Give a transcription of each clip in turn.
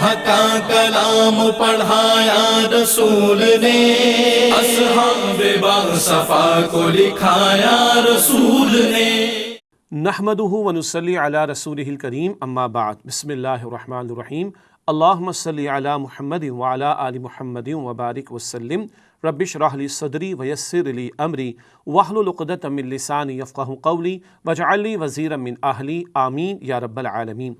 اللہ کا کلام پڑھایا رسول نے، اصحاب باصفا کو لکھایا رسول نے۔ نحمدہ ونصلی علی رسولہ الکریم، اما بعد، بسم اللہ الرحمن الرحیم۔ اللہم صلی علی محمد وعلی آل محمد وبارک وسلم۔ رب اشرح لی صدری ویسر لی امری واحلل عقدۃ من لسانی یفقہوا قولی واجعل لی وزیرا من اہلی، آمین یا رب العالمین۔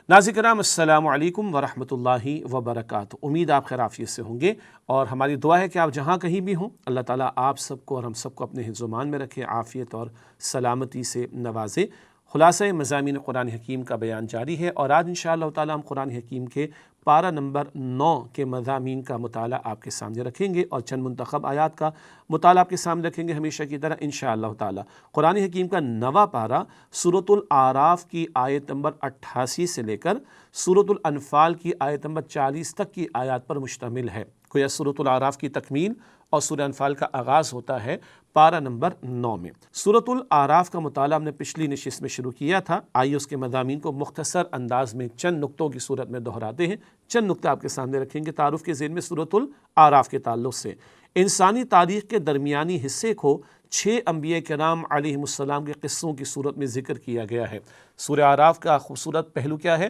ناظرین کرام، السلام علیکم ورحمۃ اللہ وبرکاتہ۔ امید آپ خیر عافیت سے ہوں گے، اور ہماری دعا ہے کہ آپ جہاں کہیں بھی ہوں، اللہ تعالیٰ آپ سب کو اور ہم سب کو اپنے حفظ و امان میں رکھے، عافیت اور سلامتی سے نوازے۔ خلاصہ مضامین قرآن حکیم کا بیان جاری ہے، اور آج انشاءاللہ تعالیٰ ہم قرآن حکیم کے پارہ نمبر 9 کے مضامین کا مطالعہ آپ کے سامنے رکھیں گے، اور چند منتخب آیات کا مطالعہ آپ کے سامنے رکھیں گے ہمیشہ کی طرح انشاءاللہ تعالیٰ۔ قرآن حکیم کا 9واں پارہ سورۃ الاعراف کی آیت نمبر 88 سے لے کر سورۃ الانفال کی آیت نمبر 40 تک کی آیات پر مشتمل ہے۔ گویا سورۃ الاعراف کی تکمیل اور سورہ انفال کا آغاز ہوتا ہے پارہ نمبر 9 میں۔ سورۃ الاعراف کا مطالعہ ہم نے پچھلی نشست میں شروع کیا تھا۔ آئیے اس کے مضامین کو مختصر انداز میں چند نقطوں کی صورت میں دہراتے ہیں۔ چند نقطے آپ کے سامنے رکھیں گے تعارف کے ذیل میں سورۃ الاعراف کے تعلق سے۔ انسانی تاریخ کے درمیانی حصے کو 6 انبیاء کرام علیہم السلام کے قصوں کی صورت میں ذکر کیا گیا ہے۔ سورہ اعراف کا خوبصورت پہلو کیا ہے؟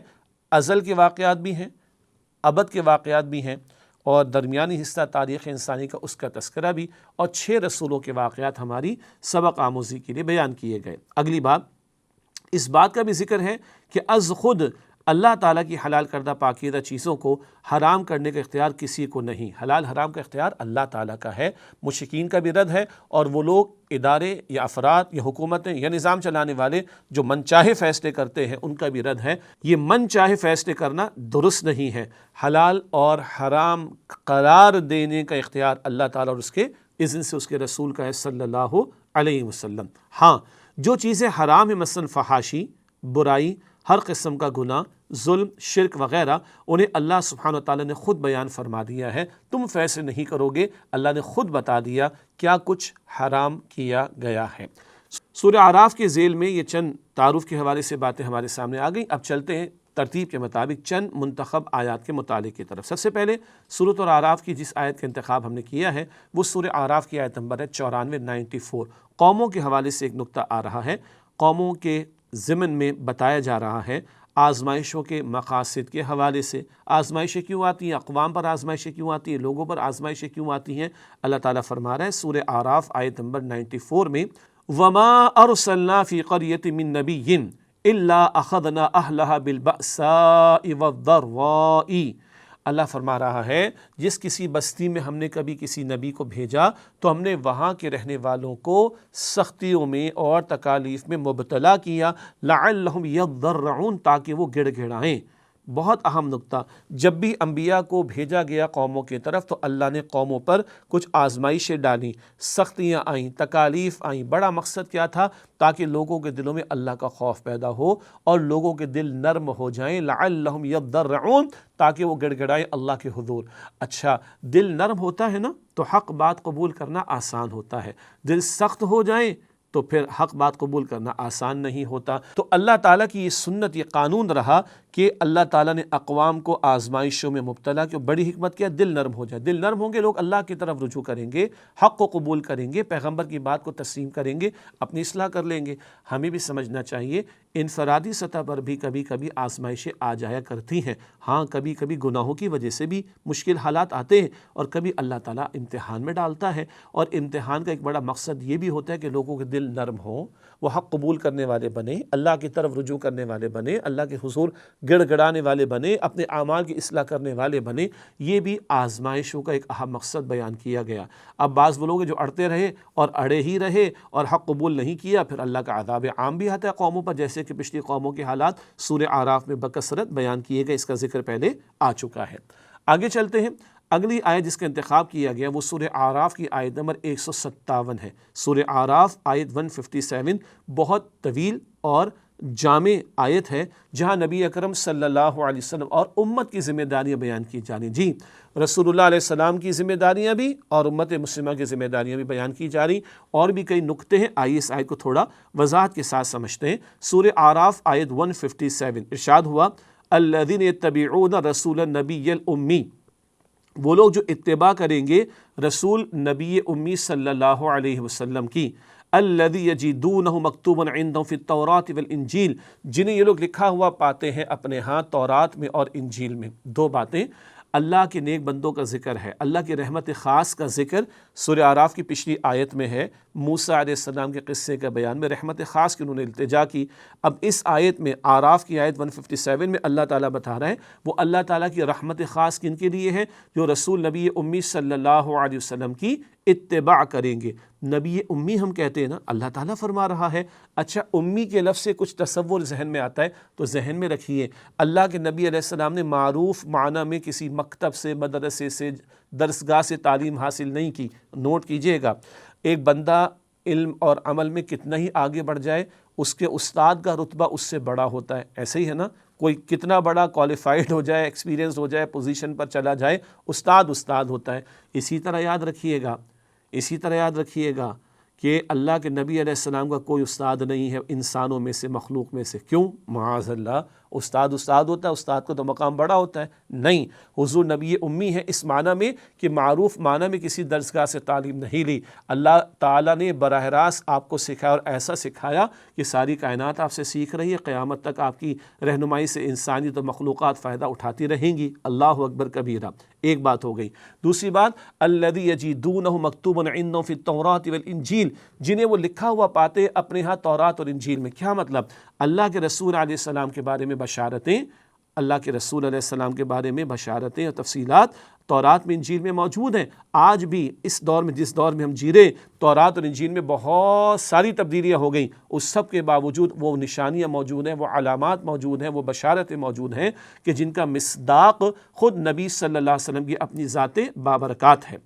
ازل کے واقعات بھی ہیں، ابد کے واقعات بھی ہیں، اور درمیانی حصہ تاریخ انسانی کا اس کا تذکرہ بھی، اور 6 رسولوں کے واقعات ہماری سبق آموزی کے لیے بیان کیے گئے۔ اگلی بات اس بات کا بھی ذکر ہے کہ از خود اللہ تعالیٰ کی حلال کردہ پاکیزہ چیزوں کو حرام کرنے کا اختیار کسی کو نہیں، حلال حرام کا اختیار اللہ تعالیٰ کا ہے۔ مشرکین کا بھی رد ہے، اور وہ لوگ ادارے یا افراد یا حکومتیں یا نظام چلانے والے جو من چاہے فیصلے کرتے ہیں، ان کا بھی رد ہے۔ یہ من چاہے فیصلے کرنا درست نہیں ہے۔ حلال اور حرام قرار دینے کا اختیار اللہ تعالیٰ اور اس کے اذن سے اس کے رسول کا ہے صلی اللہ علیہ وسلم۔ ہاں، جو چیزیں حرام ہیں، مثلا فحاشی، برائی، ہر قسم کا گناہ، ظلم، شرک وغیرہ، انہیں اللہ سبحانہ وتعالیٰ نے خود بیان فرما دیا ہے۔ تم فیصلے نہیں کرو گے، اللہ نے خود بتا دیا کیا کچھ حرام کیا گیا ہے۔ سورہ اعراف کے ذیل میں یہ چند تعارف کے حوالے سے باتیں ہمارے سامنے آ گئیں۔ اب چلتے ہیں ترتیب کے مطابق چند منتخب آیات کے مطالعے کی طرف۔ سب سے پہلے سورۃ الاعراف کی جس آیت کا انتخاب ہم نے کیا ہے وہ سورہ اعراف کی آیت نمبر ہے 94 94۔ قوموں کے حوالے سے ایک نقطہ آ رہا ہے۔ قوموں کے ضمن میں بتایا جا رہا ہے آزمائشوں کے مقاصد کے حوالے سے۔ آزمائشیں کیوں آتی ہیں؟ اقوام پر آزمائشیں کیوں آتی ہیں؟ لوگوں پر آزمائشیں کیوں آتی ہیں؟ اللہ تعالیٰ فرما رہا ہے سورہ اعراف آیت نمبر 94 میں، وَمَا أَرْسَلْنَا فِي قَرْيَةٍ مِّن نَبِيٍّ إِلَّا أَخَذْنَا أَهْلَهَا بِالْبَأْسَاءِ وَالضَّرَّاءِ۔ اللہ فرما رہا ہے جس کسی بستی میں ہم نے کبھی کسی نبی کو بھیجا تو ہم نے وہاں کے رہنے والوں کو سختیوں میں اور تکالیف میں مبتلا کیا، لعلہم یضرعون، تاکہ وہ گڑ گڑائیں۔ بہت اہم نقطہ، جب بھی انبیاء کو بھیجا گیا قوموں کی طرف تو اللہ نے قوموں پر کچھ آزمائشیں ڈالیں، سختیاں آئیں، تکالیف آئیں۔ بڑا مقصد کیا تھا؟ تاکہ لوگوں کے دلوں میں اللہ کا خوف پیدا ہو اور لوگوں کے دل نرم ہو جائیں، لعلہم یضرعون، تاکہ وہ گڑ گڑائیں اللہ کے حضور۔ اچھا، دل نرم ہوتا ہے نا تو حق بات قبول کرنا آسان ہوتا ہے، دل سخت ہو جائیں تو پھر حق بات قبول کرنا آسان نہیں ہوتا۔ تو اللہ تعالیٰ کی یہ سنت، یہ قانون رہا کہ اللہ تعالیٰ نے اقوام کو آزمائشوں میں مبتلا کیا۔ بڑی حکمت کیا؟ دل نرم ہو جائے۔ دل نرم ہوں گے، لوگ اللہ کی طرف رجوع کریں گے، حق کو قبول کریں گے، پیغمبر کی بات کو تسلیم کریں گے، اپنی اصلاح کر لیں گے۔ ہمیں بھی سمجھنا چاہیے انفرادی سطح پر بھی کبھی کبھی آزمائشیں آ جایا کرتی ہیں۔ ہاں، کبھی کبھی گناہوں کی وجہ سے بھی مشکل حالات آتے ہیں، اور کبھی اللہ تعالیٰ امتحان میں ڈالتا ہے، اور امتحان کا ایک بڑا مقصد یہ بھی ہوتا ہے کہ لوگوں کے دل نرم ہوں، وہ حق قبول کرنے والے بنے، اللہ کی طرف رجوع کرنے والے بنے، اللہ کے حضور گڑ گڑانے والے بنے، اپنے اعمال کی اصلاح کرنے والے بنے۔ یہ بھی آزمائشوں کا ایک اہم مقصد بیان کیا گیا۔ اب بعض وہ لوگ جو اڑتے رہے اور اڑے ہی رہے اور حق قبول نہیں کیا، پھر اللہ کا عذاب عام بھی آتا ہے قوموں پر، جیسے کہ پچھلی قوموں کے حالات سورہ اعراف میں بکثرت بیان کیے گئے، اس کا ذکر پہلے آ چکا ہے۔ آگے چلتے ہیں۔ اگلی آیت جس کا انتخاب کیا گیا وہ سورہ اعراف کی آیت نمبر 157 ہے۔ سورہ اعراف آیت 157 بہت طویل اور جامع آیت ہے، جہاں نبی اکرم صلی اللہ علیہ وسلم اور امت کی ذمہ داریاں بیان کی جا رہی۔ جی، رسول اللہ علیہ السلام کی ذمہ داریاں بھی اور امت مسلمہ کی ذمہ داریاں بھی بیان کی جا رہی، اور بھی کئی نکتے ہیں۔ آئیے اس آیت کو تھوڑا وضاحت کے ساتھ سمجھتے ہیں۔ سورہ اعراف آیت 157 ارشاد ہوا، الذین یتبعون رسول النبی الامی، وہ لوگ جو اتباع کریں گے رسول نبی امی صلی اللہ علیہ وسلم کی، الذی یجدونہ مکتوبا عندہم فی التوراۃ والانجیل، جنہیں یہ لوگ لکھا ہوا پاتے ہیں اپنے ہاں تورات میں اور انجیل میں۔ دو باتیں، اللہ کے نیک بندوں کا ذکر ہے، اللہ کی رحمت خاص کا ذکر سورہ اعراف کی پچھلی آیت میں ہے، موسیٰ علیہ السلام کے قصے کا بیان میں رحمت خاص کی انہوں نے التجا کی۔ اب اس آیت میں اعراف کی آیت 157 میں اللہ تعالیٰ بتا رہے ہیں وہ اللہ تعالیٰ کی رحمت خاص کن کے لیے ہے؟ جو رسول نبی امی صلی اللہ علیہ وسلم کی اتباع کریں گے۔ نبی امی ہم کہتے ہیں نا، اللہ تعالیٰ فرما رہا ہے۔ اچھا، امی کے لفظ سے کچھ تصور ذہن میں آتا ہے تو ذہن میں رکھیے، اللہ کے نبی علیہ السلام نے معروف معنی میں کسی مکتب سے، مدرسے سے، درسگاہ سے تعلیم حاصل نہیں کی۔ نوٹ کیجئے گا، ایک بندہ علم اور عمل میں کتنا ہی آگے بڑھ جائے، اس کے استاد کا رتبہ اس سے بڑا ہوتا ہے۔ ایسے ہی ہے نا، کوئی کتنا بڑا کوالیفائڈ ہو جائے، ایکسپیرینس ہو جائے، پوزیشن پر چلا جائے، استاد ہوتا ہے۔ اسی طرح یاد رکھیے گا کہ اللہ کے نبی علیہ السلام کا کوئی استاد نہیں ہے انسانوں میں سے، مخلوق میں سے۔ کیوں؟ معاذ اللہ، استاد ہوتا ہے، استاد کا تو مقام بڑا ہوتا ہے۔ نہیں، حضور نبی امی ہے اس معنی میں کہ معروف معنی میں کسی درسگاہ سے تعلیم نہیں لی، اللہ تعالیٰ نے براہ راست آپ کو سکھایا، اور ایسا سکھایا کہ ساری کائنات آپ سے سیکھ رہی ہے، قیامت تک آپ کی رہنمائی سے انسانیت و مخلوقات فائدہ اٹھاتی رہیں گی۔ اللہ اکبر کبیرہ، ایک بات ہو گئی۔ دوسری بات، الذی یجدونہ مکتوبا عندہم فی التوراۃ والانجیل، جنہیں وہ لکھا ہوا پاتے اپنے ہاں تورات اور انجیل میں۔ کیا مطلب؟ اللہ کے رسول علیہ السلام کے بارے میں بشارتیں، اللہ کے رسول علیہ السلام کے بارے میں بشارتیں اور تفصیلات تورات میں، انجیل میں موجود ہیں۔ آج بھی اس دور میں، جس دور میں ہم جی رہے، تورات اور انجیل میں بہت ساری تبدیلیاں ہو گئیں، اس سب کے باوجود وہ نشانیاں موجود ہیں، وہ علامات موجود ہیں، وہ بشارتیں موجود ہیں کہ جن کا مصداق خود نبی صلی اللہ علیہ وسلم کی اپنی ذات بابرکات ہے۔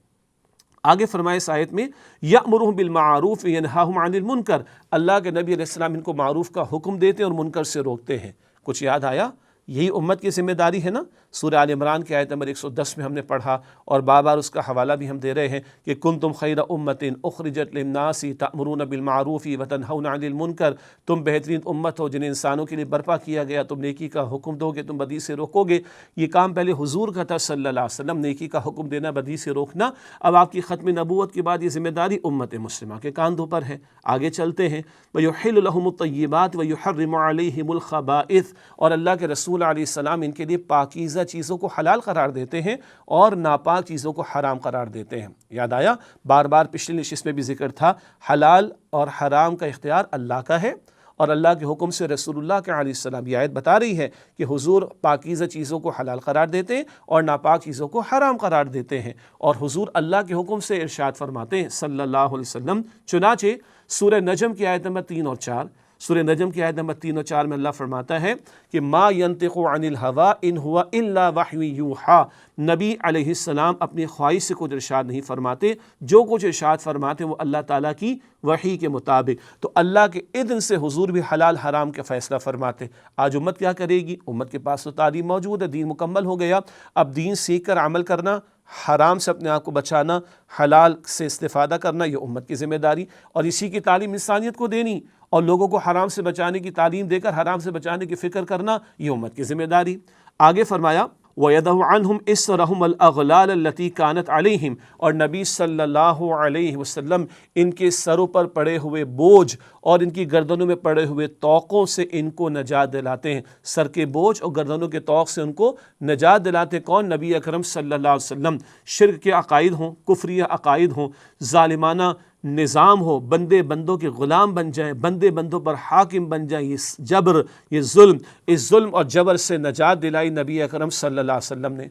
آگے فرمائے اس آیت میں، یأمرہم بالمعروف وینہاہم عن المنکر، اللہ کے نبی علیہ السلام ان کو معروف کا حکم دیتے ہیں اور منکر سے روکتے ہیں۔ کچھ یاد آیا؟ یہی امت کی ذمہ داری ہے نا۔ سورہ آل عمران کی آیت نمبر 110 میں ہم نے پڑھا، اور بار بار اس کا حوالہ بھی ہم دے رہے ہیں کہ کنتم خیر امت اخرجت للناس تأمرون بالمعروف وتنہون عن المنکر، تم بہترین امت ہو جنہیں انسانوں کے لیے برپا کیا گیا، تم نیکی کا حکم دو گے، تم بدی سے روکو گے۔ یہ کام پہلے حضور کا تھا صلی اللہ علیہ وسلم، نیکی کا حکم دینا، بدی سے روکنا۔ اب آپ کی ختم نبوت کے بعد یہ ذمہ داری امت مسلمہ کے کاندھوں پر ہے۔ آگے چلتے ہیں، وَيُحِلُّ لَهُمُ الطَّيِّبَاتِ وَيُحَرِّمُ عَلَيْهِمُ الْخَبَائِثَ، اور اللہ کے رسول علیہ السلام ان کے لیے پاکیزہ چیزوں کو حلال قرار دیتے ہیں اور ناپاک چیزوں کو حرام قرار دیتے ہیں۔ یاد آیا؟ بار بار پچھلی نشست میں بھی ذکر تھا، حلال اور حرام کا اختیار اللہ کا ہے، اور اللہ کے حکم سے رسول اللہ کے علیہ السلام، یہ آیت بتا رہی ہے کہ حضور پاکیزہ چیزوں کو حلال قرار دیتے ہیں اور ناپاک چیزوں کو حرام قرار دیتے ہیں، اور حضور اللہ کے حکم سے ارشاد فرماتے ہیں صلی اللہ علیہ وسلم۔ چنانچہ سورہ نجم کی آیت نمبر 3 اور 4، سورہ نجم کی آیت نمبر 3 اور 4 میں اللہ فرماتا ہے کہ ما ینطق عن الہوی ان ہوا الا وحی یوحی، نبی علیہ السلام اپنی خواہش سے کچھ ارشاد نہیں فرماتے، جو کچھ ارشاد فرماتے وہ اللہ تعالیٰ کی وحی کے مطابق۔ تو اللہ کے اذن سے حضور بھی حلال حرام کا فیصلہ فرماتے۔ آج امت کیا کرے گی؟ امت کے پاس تو تعلیم موجود ہے، دین مکمل ہو گیا، اب دین سیکھ کر عمل کرنا، حرام سے اپنے آپ کو بچانا، حلال سے استفادہ کرنا، یہ امت کی ذمہ داری، اور اسی کی تعلیم انسانیت کو دینی، اور لوگوں کو حرام سے بچانے کی تعلیم دے کر حرام سے بچانے کی فکر کرنا، یہ امت کی ذمہ داری۔ آگے فرمایا، وَيَدَعُ عَنْهُمْ إِسْرَهُمْ الْأَغْلَالَ الَّتِي كَانَتْ عَلَيْهِمْ، اور نبی صلی اللہ علیہ وسلم ان کے سروں پر پڑے ہوئے بوجھ اور ان کی گردنوں میں پڑے ہوئے طوقوں سے ان کو نجات دلاتے ہیں۔ سر کے بوجھ اور گردنوں کے طوق سے ان کو نجات دلاتے کون؟ نبی اکرم صلی اللہ علیہ وسلم۔ شرک کے عقائد ہوں، کفریہ عقائد ہوں، ظالمانہ نظام ہو، بندے بندوں کے غلام بن جائیں، بندے بندوں پر حاکم بن جائیں، یہ جبر، یہ ظلم، اس ظلم اور جبر سے نجات دلائی نبی اکرم صلی اللہ علیہ وسلم نے۔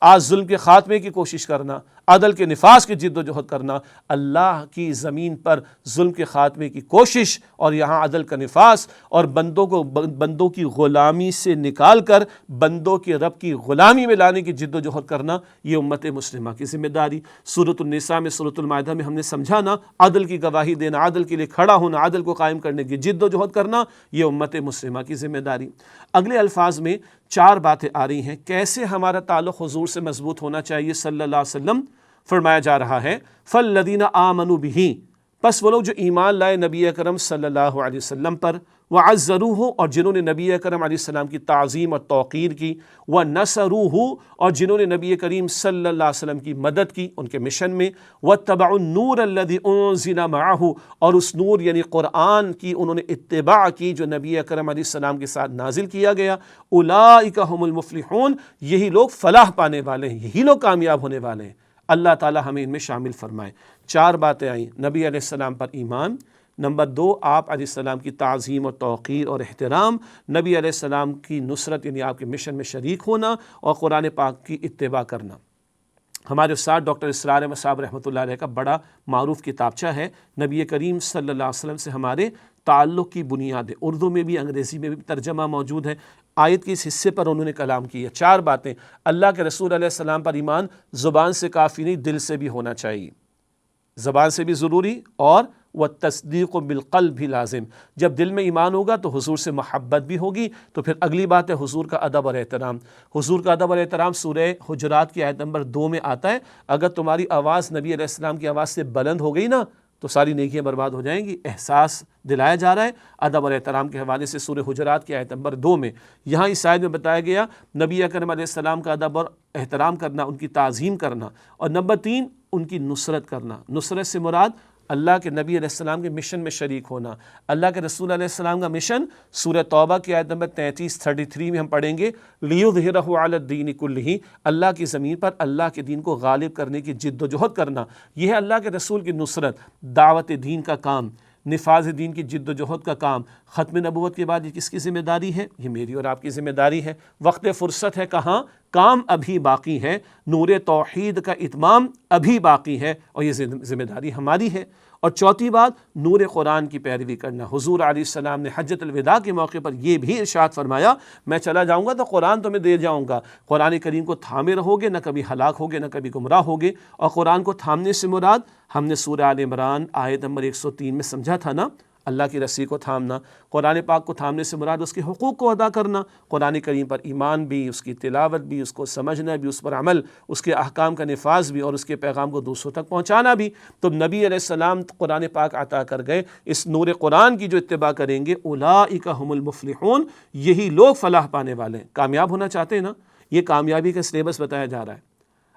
آج ظلم کے خاتمے کی کوشش کرنا، عدل کے نفاذ کی جد و جہد کرنا، اللہ کی زمین پر ظلم کے خاتمے کی کوشش اور یہاں عدل کا نفاذ، اور بندوں کو بندوں کی غلامی سے نکال کر بندوں کے رب کی غلامی میں لانے کی جد و جہد کرنا، یہ امت مسلمہ کی ذمہ داری۔ سورۃ النساء میں، سورۃ المائدہ میں ہم نے سمجھا نا، عدل کی گواہی دینا، عدل کے لیے کھڑا ہونا، عدل کو قائم کرنے کی جد و جہد کرنا، یہ امت مسلمہ کی ذمہ داری۔ اگلے الفاظ میں 4 باتیں آ رہی ہیں کیسے ہمارا تعلق حضور سے مضبوط ہونا چاہیے صلی اللہ علیہ وسلم۔ فرمایا جا رہا ہے، فَالَّذِينَ آمَنُوا بِهِ، پس وہ لوگ جو ایمان لائے نبی اکرم صلی اللہ علیہ وسلم پر، وعزروہ اور جنہوں نے نبی اکرم علیہ السلام کی تعظیم اور توقیر کی، ونصروہ اور جنہوں نے نبی کریم صلی اللہ علیہ وسلم کی مدد کی ان کے مشن میں، واتبعوا النور الذی انزل معہ اور اس نور یعنی قرآن کی انہوں نے اتباع کی جو نبی اکرم علیہ السلام کے ساتھ نازل کیا گیا، اولئک هم المفلحون یہی لوگ فلاح پانے والے ہیں، یہی لوگ کامیاب ہونے والے ہیں۔ اللہ تعالی ہمیں ان میں شامل فرمائے۔ 4 باتیں آئیں، نبی علیہ السلام پر ایمان، نمبر 2 آپ علیہ السلام کی تعظیم اور توقیر اور احترام، نبی علیہ السلام کی نصرت یعنی آپ کے مشن میں شریک ہونا، اور قرآن پاک کی اتباع کرنا۔ ہمارے استاد ڈاکٹر اسرار احمد صاحب رحمۃ اللہ علیہ کا بڑا معروف کتابچہ ہے نبی کریم صلی اللہ علیہ وسلم سے ہمارے تعلق کی بنیادیں، اردو میں بھی انگریزی میں بھی ترجمہ موجود ہے۔ آیت کے اس حصے پر انہوں نے کلام کیا۔ 4 باتیں، اللہ کے رسول علیہ السلام پر ایمان زبان سے کافی نہیں، دل سے بھی ہونا چاہیے، زبان سے بھی ضروری، اور والتصدیق بالقلب بھی لازم۔ جب دل میں ایمان ہوگا تو حضور سے محبت بھی ہوگی۔ تو پھر اگلی بات ہے حضور کا ادب اور احترام۔ حضور کا ادب اور احترام سورہ حجرات کی آیت نمبر 2 میں آتا ہے، اگر تمہاری آواز نبی علیہ السلام کی آواز سے بلند ہو گئی نا تو ساری نیکیاں برباد ہو جائیں گی۔ احساس دلایا جا رہا ہے ادب اور احترام کے حوالے سے سورہ حجرات کی آیت نمبر 2 میں۔ یہاں اس آیت میں بتایا گیا نبی اکرم علیہ السلام کا ادب اور احترام کرنا، ان کی تعظیم کرنا، اور نمبر 3 ان کی نصرت کرنا۔ نصرت سے مراد اللہ کے نبی علیہ السلام کے مشن میں شریک ہونا۔ اللہ کے رسول علیہ السلام کا مشن سورہ توبہ کی آیت نمبر 33 میں ہم پڑھیں گے، لِيُظْهِرَهُ عَلَى الدِّينِ كُلِّهِ، اللہ کی زمین پر اللہ کے دین کو غالب کرنے کی جد و جہد کرنا۔ یہ ہے اللہ کے رسول کی نصرت، دعوت دین کا کام، نفاذ دین کی جد و جہد کا کام۔ ختم نبوت کے بعد یہ کس کی ذمہ داری ہے؟ یہ میری اور آپ کی ذمہ داری ہے۔ وقت فرصت ہے کہاں؟ کام ابھی باقی ہے، نور توحید کا اتمام ابھی باقی ہے، اور یہ ذمہ داری ہماری ہے۔ اور 4تھی بات، نور قرآن کی پیروی کرنا۔ حضور علیہ السلام نے حجۃ الوداع کے موقع پر یہ بھی ارشاد فرمایا، میں چلا جاؤں گا تو قرآن تمہیں دے جاؤں گا، قرآن کریم کو تھامے رہو گے، نہ کبھی ہلاک ہوگے نہ کبھی گمراہ ہوگے۔ اور قرآن کو تھامنے سے مراد ہم نے سورہ آل عمران آیت نمبر 103 میں سمجھا تھا نا، اللہ کی رسی کو تھامنا۔ قرآن پاک کو تھامنے سے مراد اس کے حقوق کو ادا کرنا، قرآن کریم پر ایمان بھی، اس کی تلاوت بھی، اس کو سمجھنا بھی، اس پر عمل، اس کے احکام کا نفاذ بھی، اور اس کے پیغام کو دوسروں تک پہنچانا بھی۔ تو نبی علیہ السلام قرآن پاک عطا کر گئے، اس نور قرآن کی جو اتباع کریں گے، اولئک هم المفلحون یہی لوگ فلاح پانے والے ہیں۔ کامیاب ہونا چاہتے ہیں نا؟ یہ کامیابی کا سلیبس بتایا جا رہا ہے۔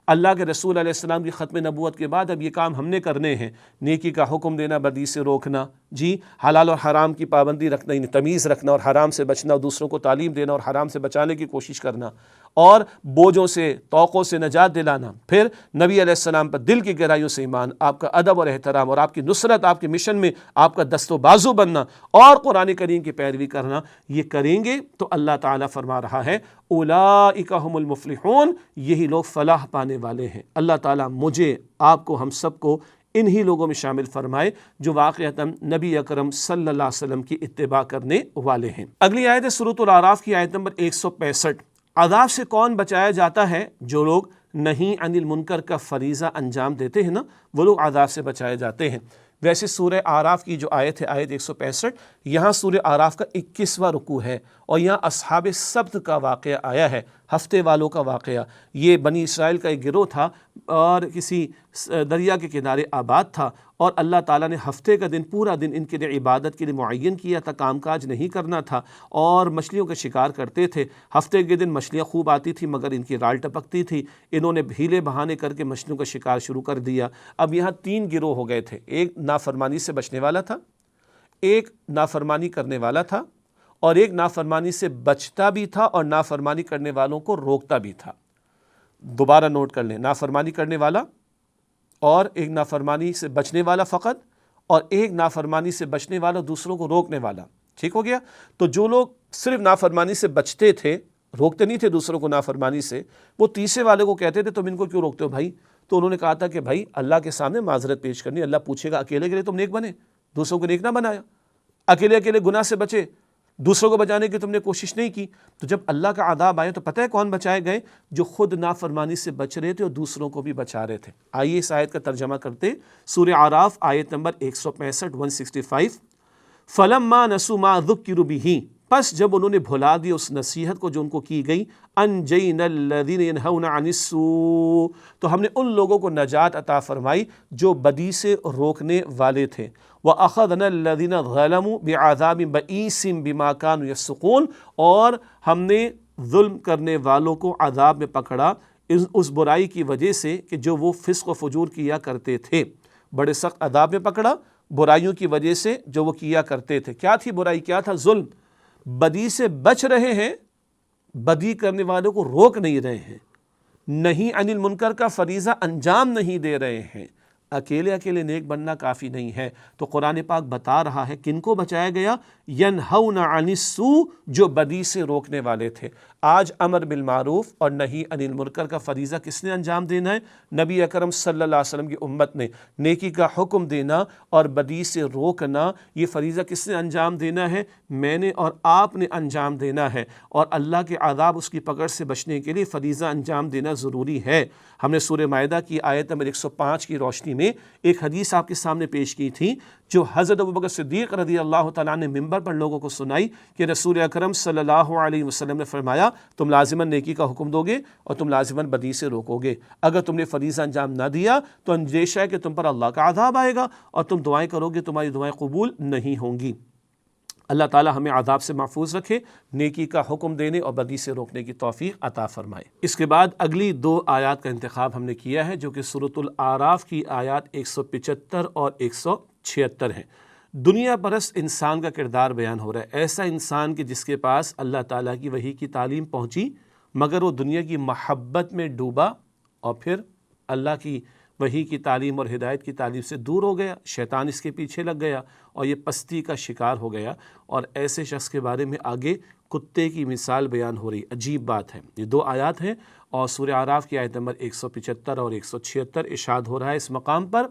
اللہ کے رسول علیہ السلام کی ختم نبوت کے بعد اب یہ کام ہم نے کرنے ہیں، نیکی کا حکم دینا، بدی سے روکنا، جی حلال اور حرام کی پابندی رکھنا، یعنی تمیز رکھنا اور حرام سے بچنا، اور دوسروں کو تعلیم دینا اور حرام سے بچانے کی کوشش کرنا، اور بوجھوں سے، توقوں سے نجات دلانا۔ پھر نبی علیہ السلام پر دل کی گہرائیوں سے ایمان، آپ کا ادب اور احترام، اور آپ کی نصرت، آپ کے مشن میں آپ کا دست و بازو بننا، اور قرآن کریم کی پیروی کرنا۔ یہ کریں گے تو اللہ تعالیٰ فرما رہا ہے اولئک هم المفلحون یہی لوگ فلاح پانے والے ہیں۔ اللہ تعالیٰ مجھے، آپ کو، ہم سب کو انہی لوگوں میں شامل فرمائے جو واقعتاً نبی اکرم صلی اللہ علیہ وسلم کی اتباع کرنے والے ہیں۔ اگلی آیت ہے سورۃ الاعراف کی آیت نمبر 165۔ عذاب سے کون بچایا جاتا ہے؟ جو لوگ نہیں عن المنکر کا فریضہ انجام دیتے ہیں نا، وہ لوگ عذاب سے بچائے جاتے ہیں۔ ویسے سورہ اعراف کی جو آیت ہے آیت 165، یہاں سورہ اعراف کا 21واں رکوع ہے، اور یہاں اصحاب سبت کا واقعہ آیا ہے، ہفتے والوں کا واقعہ۔ یہ بنی اسرائیل کا ایک گروہ تھا اور کسی دریا کے کنارے آباد تھا، اور اللہ تعالیٰ نے ہفتے کا دن پورا دن ان کے لیے عبادت کے لیے معین کیا تھا، کام کاج نہیں کرنا تھا، اور مچھلیوں کا شکار کرتے تھے۔ ہفتے کے دن مچھلیاں خوب آتی تھی مگر ان کی رال ٹپکتی تھی، انہوں نے ہیلے بہانے کر کے مچھلیوں کا شکار شروع کر دیا۔ اب یہاں 3 گروہ ہو گئے تھے، ایک نافرمانی سے بچنے والا تھا، ایک نافرمانی کرنے والا تھا، اور ایک نافرمانی سے بچتا بھی تھا اور نافرمانی کرنے والوں کو روکتا بھی تھا۔ دوبارہ نوٹ کر لیں، نافرمانی کرنے والا، اور ایک نافرمانی سے بچنے والا فقط، اور ایک نافرمانی سے بچنے والا دوسروں کو روکنے والا۔ ٹھیک ہو گیا؟ تو جو لوگ صرف نافرمانی سے بچتے تھے، روکتے نہیں تھے دوسروں کو نافرمانی سے، وہ تیسرے والے کو کہتے تھے تم ان کو کیوں روکتے ہو بھائی؟ تو انہوں نے کہا تھا کہ بھائی اللہ کے سامنے معذرت پیش کرنی، اللہ پوچھے گا اکیلے کے لیے تم نیک بنے، دوسروں کو نیک نہ بنایا، اکیلے اکیلے گناہ سے بچے، دوسروں کو بچانے کی تم نے کوشش نہیں کی۔ تو جب اللہ کا عذاب آیا تو پتہ ہے کون بچائے گئے؟ جو خود نافرمانی سے بچ رہے تھے اور دوسروں کو بھی بچا رہے تھے۔ آئیے اس آیت کا ترجمہ کرتے، سورہ اعراف آیت نمبر 165 165۔ فَلَمَّا نَسُوا مَا ذُكِّرُوا بِهِ، پس جب انہوں نے بھلا دی اس نصیحت کو جو ان کو کی گئی، انجینا الذین ینہون عن السوء، تو ہم نے ان لوگوں کو نجات عطا فرمائی جو بدی سے روکنے والے تھے، وَأَخَذْنَا الَّذِينَ ظَلَمُوا بِعَذَابٍ بَئِيسٍ بِمَا كَانُوا يَفْسُقُونَ، اور ہم نے ظلم کرنے والوں کو عذاب میں پکڑا اس برائی کی وجہ سے کہ جو وہ فسق و فجور کیا کرتے تھے، بڑے سخت عذاب میں پکڑا برائیوں کی وجہ سے جو وہ کیا کرتے تھے۔ کیا تھی برائی؟ کیا تھا؟ ظلم۔ بدی سے بچ رہے ہیں، بدی کرنے والوں کو روک نہیں رہے ہیں، نہیں عن المنکر کا فریضہ انجام نہیں دے رہے ہیں۔ اکیلے نیک بننا کافی نہیں ہے، تو قرآن پاک بتا رہا ہے کن کو بچایا گیا؟ ینہون عن السوء، جو بدی سے روکنے والے تھے۔ آج امر بالمعروف اور نہی عن المنکر کا فریضہ کس نے انجام دینا ہے؟ نبی اکرم صلی اللہ علیہ وسلم کی امت نے۔ نیکی کا حکم دینا اور بدی سے روکنا، یہ فریضہ کس نے انجام دینا ہے؟ میں نے اور آپ نے انجام دینا ہے، اور اللہ کے عذاب اس کی پکڑ سے بچنے کے لیے فریضہ انجام دینا ضروری ہے۔ ہم نے سورہ مائدہ کی آیت نمبر 105 کی روشنی میں ایک حدیث آپ کے سامنے پیش کی تھی، جو حضرت ابوبکر صدیق رضی اللہ تعالیٰ نے ممبر پر لوگوں کو سنائی کہ رسول اکرم صلی اللہ علیہ وسلم نے فرمایا تم لازماً نیکی کا حکم دو گے اور تم لازماً بدی سے روکو گے، اگر تم نے فریضہ انجام نہ دیا تو اندیشہ ہے کہ تم پر اللہ کا عذاب آئے گا، اور تم دعائیں کرو گے تمہاری دعائیں قبول نہیں ہوں گی۔ اللہ تعالی ہمیں عذاب سے محفوظ رکھے، نیکی کا حکم دینے اور بدی سے روکنے کی توفیق عطا فرمائے۔ اس کے بعد اگلی 2 آیات کا انتخاب ہم نے کیا ہے، جو کہ سورۃ الاعراف کی آیات 175 اور 176 ہیں۔ دنیا پرست انسان کا کردار بیان ہو رہا ہے، ایسا انسان کہ جس کے پاس اللہ تعالیٰ کی وحی کی تعلیم پہنچی مگر وہ دنیا کی محبت میں ڈوبا، اور پھر اللہ کی وحی کی تعلیم اور ہدایت کی تعلیم سے دور ہو گیا، شیطان اس کے پیچھے لگ گیا اور یہ پستی کا شکار ہو گیا۔ اور ایسے شخص کے بارے میں آگے کتے کی مثال بیان ہو رہی۔ عجیب بات ہے، یہ 2 آیات ہیں، اور سورہ اعراف کی آیت نمبر 175 اور 176 ارشاد ہو رہا ہے اس مقام پر،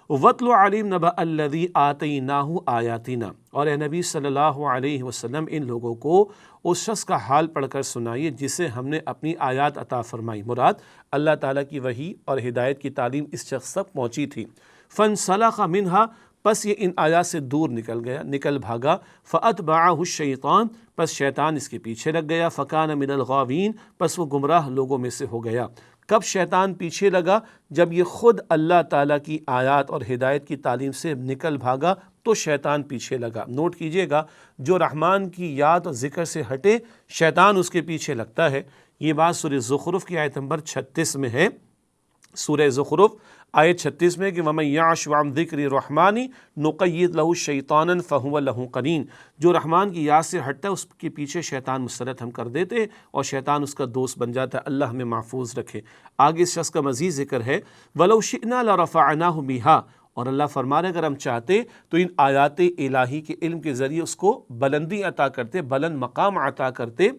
وَاتْلُ عَلَيْهِمْ نَبَأَ الَّذِي آتَيْنَاهُ آیَاتِنَا، اور اے نبی صلی اللہ علیہ وسلم ان لوگوں کو اس شخص کا حال پڑھ کر سنائیے جسے ہم نے اپنی آیات عطا فرمائی۔ مراد اللہ تعالیٰ کی وحی اور ہدایت کی تعلیم اس شخص تک پہنچی تھی۔ فَانْسَلَخَ مِنْهَا، پس یہ ان آیات سے دور نکل بھاگا، فَأَتْبَعَهُ الشَّيْطَانُ، پس شیطان اس کے پیچھے لگ گیا، فَكَانَ مِنَ الْغَاوِينَ، پس وہ گمراہ لوگوں میں سے ہو گیا۔ کب شیطان پیچھے لگا؟ جب یہ خود اللہ تعالیٰ کی آیات اور ہدایت کی تعلیم سے نکل بھاگا تو شیطان پیچھے لگا۔ نوٹ کیجئے گا، جو رحمان کی یاد اور ذکر سے ہٹے شیطان اس کے پیچھے لگتا ہے۔ یہ بات سورہ زخرف کی آیت نمبر 36 میں ہے۔ سورہ زخرف آیت 36 میں کہ وَمَن يَعْشُ عَن ذِكْرِ الرَّحْمَنِ نُقَيِّضْ لَهُ الشَّيْطَانًا فَهُوَ لَهُ قَرِينٌ، جو رحمان کی یاد سے ہٹتا ہے اس کے پیچھے شیطان مسلط ہم کر دیتے ہیں اور شیطان اس کا دوست بن جاتا ہے۔ اللہ ہمیں محفوظ رکھے۔ آگے اس شخص کا مزید ذکر ہے، وَلَوْ شِئْنَا لَرَفَعْنَاهُ بِهَا، اور اللہ فرما رہے اگر ہم چاہتے تو ان آیات الہی کے علم کے ذریعے اس کو بلندی عطا کرتے، بلند مقام عطا کرتے۔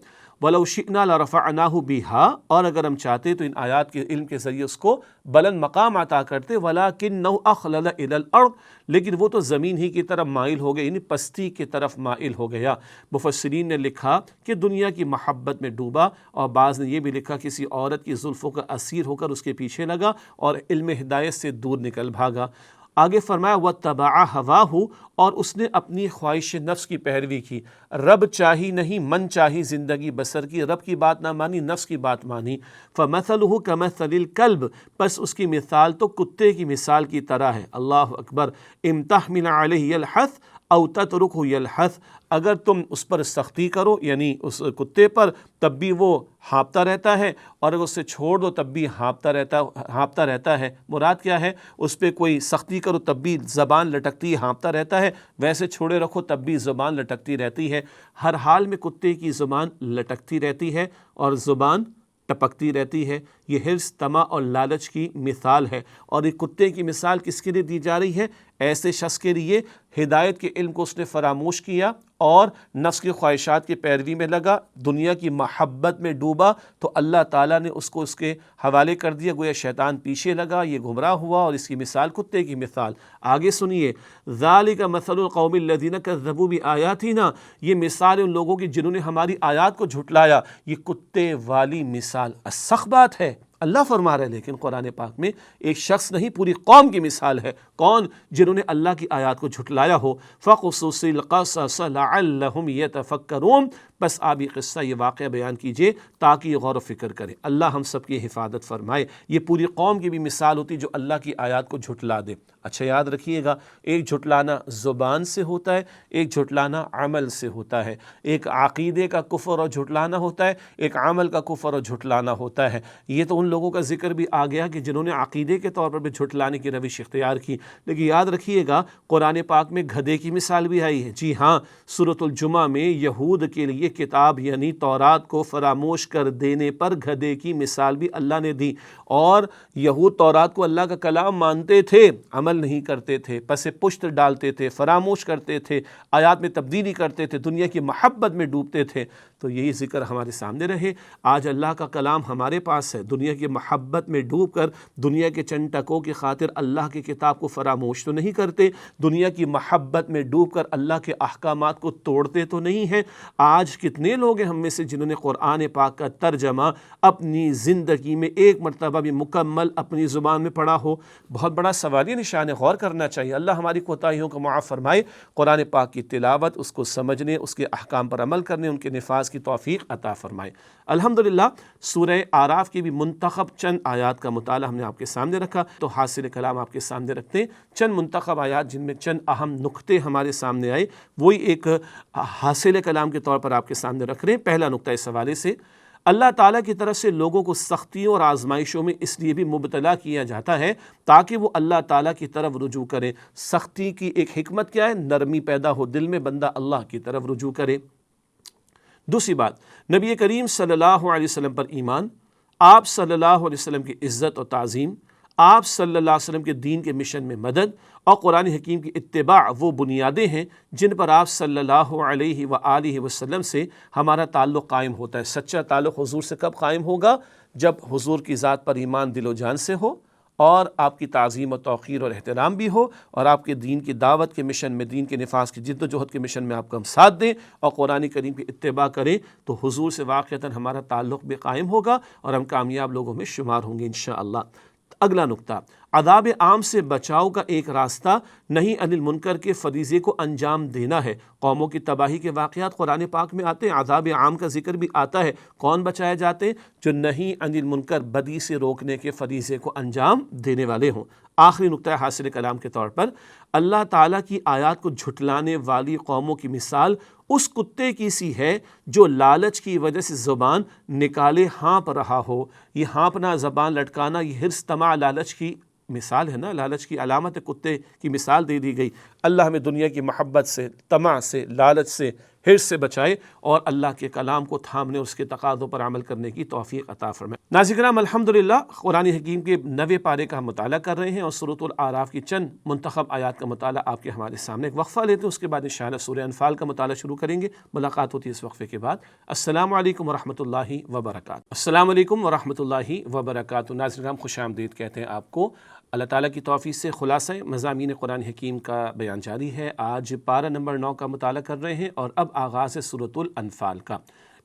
وَلَوْ شِئْنَا لَرَفَعْنَاهُ بِهَا، اور اگر ہم چاہتے تو ان آیات کے علم کے ذریعے اس کو بلند مقام عطا کرتے، وَلَكِنَّهُ أَخْلَدَ إِلَى الْأَرْضِ، لیکن وہ تو زمین ہی کی طرف مائل ہو گیا، یعنی پستی کی طرف مائل ہو گیا۔ مفسرین نے لکھا کہ دنیا کی محبت میں ڈوبا، اور بعض نے یہ بھی لکھا کسی عورت کی زلفوں کا اسیر ہو کر اس کے پیچھے لگا اور علم ہدایت سے دور نکل بھاگا۔ آگے فرمایا وَاتَّبَعَ هَوَاهُ، اور اس نے اپنی خواہش نفس کی پیروی کی، رب چاہی نہیں من چاہی زندگی بسر کی، رب کی بات نہ مانی نفس کی بات مانی۔ فَمَثَلُهُ كَمَثَلِ الْكَلْبِ، پس اس کی مثال تو کتے کی مثال کی طرح ہے۔ اللہ اکبر۔ إِن تَحْمِلْ عَلَيْهِ يَلْحَثْ أَوْ تَتْرُكْهُ يَلْحَثْ، اگر تم اس پر سختی کرو یعنی اس کتے پر تب بھی وہ ہانپتا رہتا ہے، اور اگر اسے چھوڑ دو تب بھی ہانپتا رہتا ہے۔ مراد کیا ہے؟ اس پہ کوئی سختی کرو تب بھی زبان لٹکتی ہے، ہانپتا رہتا ہے، ویسے چھوڑے رکھو تب بھی زبان لٹکتی رہتی ہے۔ ہر حال میں کتے کی زبان لٹکتی رہتی ہے اور زبان ٹپکتی رہتی ہے۔ یہ حرص، طمع اور لالچ کی مثال ہے، اور یہ کتے کی مثال کس کے لیے دی جا رہی ہے؟ ایسے شخص کے لیے ہدایت کے علم کو اس نے فراموش کیا اور نفس کی خواہشات کی پیروی میں لگا، دنیا کی محبت میں ڈوبا، تو اللہ تعالیٰ نے اس کو اس کے حوالے کر دیا، گویا شیطان پیچھے لگا، یہ گمراہ ہوا، اور اس کی مثال کتے کی مثال۔ آگے سنیے، ذَلِكَ مَثَلُ الْقَوْمِ الَّذِينَ كَذَّبُوا بِآيَاتِنَا، یہ مثال ان لوگوں کی جنہوں نے ہماری آیات کو جھٹلایا۔ یہ کتے والی مثال، سخت بات ہے، اللہ فرما رہے ہیں، لیکن قرآن پاک میں ایک شخص نہیں پوری قوم کی مثال ہے۔ کون؟ جنہوں نے اللہ کی آیات کو جھٹلایا ہو۔ فَقُصُصِ الْقَصَصَ لَعَلَّهُمْ يَتَفَكَّرُونَ، بس آپ یہ قصہ، یہ واقعہ بیان کیجئے تاکہ یہ غور و فکر کریں۔ اللہ ہم سب کی حفاظت فرمائے۔ یہ پوری قوم کی بھی مثال ہوتی جو اللہ کی آیات کو جھٹلا دے۔ اچھا یاد رکھیے گا، ایک جھٹلانا زبان سے ہوتا ہے، ایک جھٹلانا عمل سے ہوتا ہے۔ ایک عقیدے کا کفر اور جھٹلانا ہوتا ہے، ایک عمل کا کفر اور جھٹلانا ہوتا ہے۔ یہ تو ان لوگوں کا ذکر بھی آ گیا کہ جنہوں نے عقیدے کے طور پر بھی جھٹلانے کی روش اختیار کی، لیکن یاد رکھیے گا قرآن پاک میں گدھے کی مثال بھی آئی ہے۔ جی ہاں، سورۃ الجمعہ میں یہود کے لیے کتاب یعنی تورات کو فراموش کر دینے پر گدھے کی مثال بھی اللہ نے دی، اور یہود تورات کو اللہ کا کلام مانتے تھے، عمل نہیں کرتے تھے، پس پشت ڈالتے تھے، فراموش کرتے تھے، آیات میں تبدیلی کرتے تھے، دنیا کی محبت میں ڈوبتے تھے۔ تو یہی ذکر ہمارے سامنے رہے۔ آج اللہ کا کلام ہمارے پاس ہے، دنیا کی محبت میں ڈوب کر دنیا کے چند ٹکوں کی خاطر اللہ کی کتاب کو فراموش تو نہیں کرتے، دنیا کی محبت میں ڈوب کر اللہ کے احکامات کو توڑتے تو نہیں ہیں۔ آج کتنے لوگ ہیں ہم میں سے جنہوں نے قرآن پاک کا ترجمہ اپنی زندگی میں ایک مرتبہ بھی مکمل اپنی زبان میں پڑھا ہو؟ بہت بڑا سوالیہ نشان ہے، غور کرنا چاہیے۔ اللہ ہماری کوتاہیوں کو معاف فرمائے۔ قرآن پاک کی تلاوت، اس کو سمجھنے، اس کے احکام پر عمل کرنے، ان کے نفاذ کی توفیق عطا فرمائے۔ الحمدللہ سورہ اعراف کی بھی منتخب چند آیات کا مطالعہ ہم نے آپ کے سامنے رکھا، تو حاصل کلام آپ کے سامنے رکھتے ہیں چند منتخب آیات جن میں چند اہم نقطے ہمارے سامنے آئے، وہی ایک حاصل کلام کے طور پر آپ کے سامنے رکھ رہے ہیں۔ پہلا نقطہ اس حوالے سے، اللہ تعالیٰ کی طرف سے لوگوں کو سختیوں اور آزمائشوں میں اس لیے بھی مبتلا کیا جاتا ہے تاکہ وہ اللہ تعالیٰ کی طرف رجوع کریں۔ سختی کی ایک حکمت کیا ہے؟ نرمی پیدا ہو دل میں، بندہ اللہ کی طرف رجوع کرے۔ دوسری بات، نبی کریم صلی اللہ علیہ وسلم پر ایمان، آپ صلی اللہ علیہ وسلم کی عزت اور تعظیم، آپ صلی اللہ علیہ وسلم کے دین کے مشن میں مدد اور قرآن حکیم کی اتباع وہ بنیادیں ہیں جن پر آپ صلی اللہ علیہ وآلہ وسلم سے ہمارا تعلق قائم ہوتا ہے۔ سچا تعلق حضور سے کب قائم ہوگا؟ جب حضور کی ذات پر ایمان دل و جان سے ہو، اور آپ کی تعظیم و توقیر اور احترام بھی ہو، اور آپ کے دین کی دعوت کے مشن میں، دین کے نفاذ کی جد و جہد کے مشن میں آپ کو ہم ساتھ دیں اور قرآن کریم کی اتباع کریں، تو حضور سے واقعتاً ہمارا تعلق بھی قائم ہوگا اور ہم کامیاب لوگوں میں شمار ہوں گے انشاءاللہ۔ اگلا نقطہ، عذاب عام سے بچاؤ کا ایک راستہ نہیں عن المنکر کے فریضے کو انجام دینا ہے۔ قوموں کی تباہی کے واقعات قرآن پاک میں آتے ہیں، عذاب عام کا ذکر بھی آتا ہے۔ کون بچائے جاتے ہیں؟ جو نہیں عن المنکر، بدی سے روکنے کے فریضے کو انجام دینے والے ہوں۔ آخری نقطہ حاصل کلام کے طور پر، اللہ تعالیٰ کی آیات کو جھٹلانے والی قوموں کی مثال اس کتے کی سی ہے جو لالچ کی وجہ سے زبان نکالے ہانپ رہا ہو۔ یہ ہانپنا، زبان لٹکانا، یہ حرص، طمع، لالچ کی مثال ہے نا، لالچ کی علامت کتے کی مثال دے دی گئی۔ اللہ ہمیں دنیا کی محبت سے، طمع سے، لالچ سے، حرص سے بچائے اور اللہ کے کلام کو تھامنے، اس کے تقاضوں پر عمل کرنے کی توفیق عطا فرمائے۔ ناظرین کرام، الحمدللہ قرآن حکیم کے 90 پارے کا ہم مطالعہ کر رہے ہیں اور سورۃ الاعراف کی چند منتخب آیات کا مطالعہ آپ کے ہمارے سامنے۔ ایک وقفہ لیتے ہیں، اس کے بعد انشاءاللہ سورہ انفال کا مطالعہ شروع کریں گے۔ ملاقات ہوتی ہے اس وقفے کے بعد۔ السلام علیکم ورحمۃ اللہ وبرکاتہ۔ السلام علیکم ورحمۃ اللہ وبرکاتہ۔ ناظرین کرام، خوش آمدید کہتے ہیں آپ کو۔ اللہ تعالیٰ کی توفیق سے خلاصہ مضامین قرآن حکیم کا بیان جاری ہے۔ آج پارہ نمبر 9 کا مطالعہ کر رہے ہیں اور اب آغاز ہے سورۃ الانفال کا۔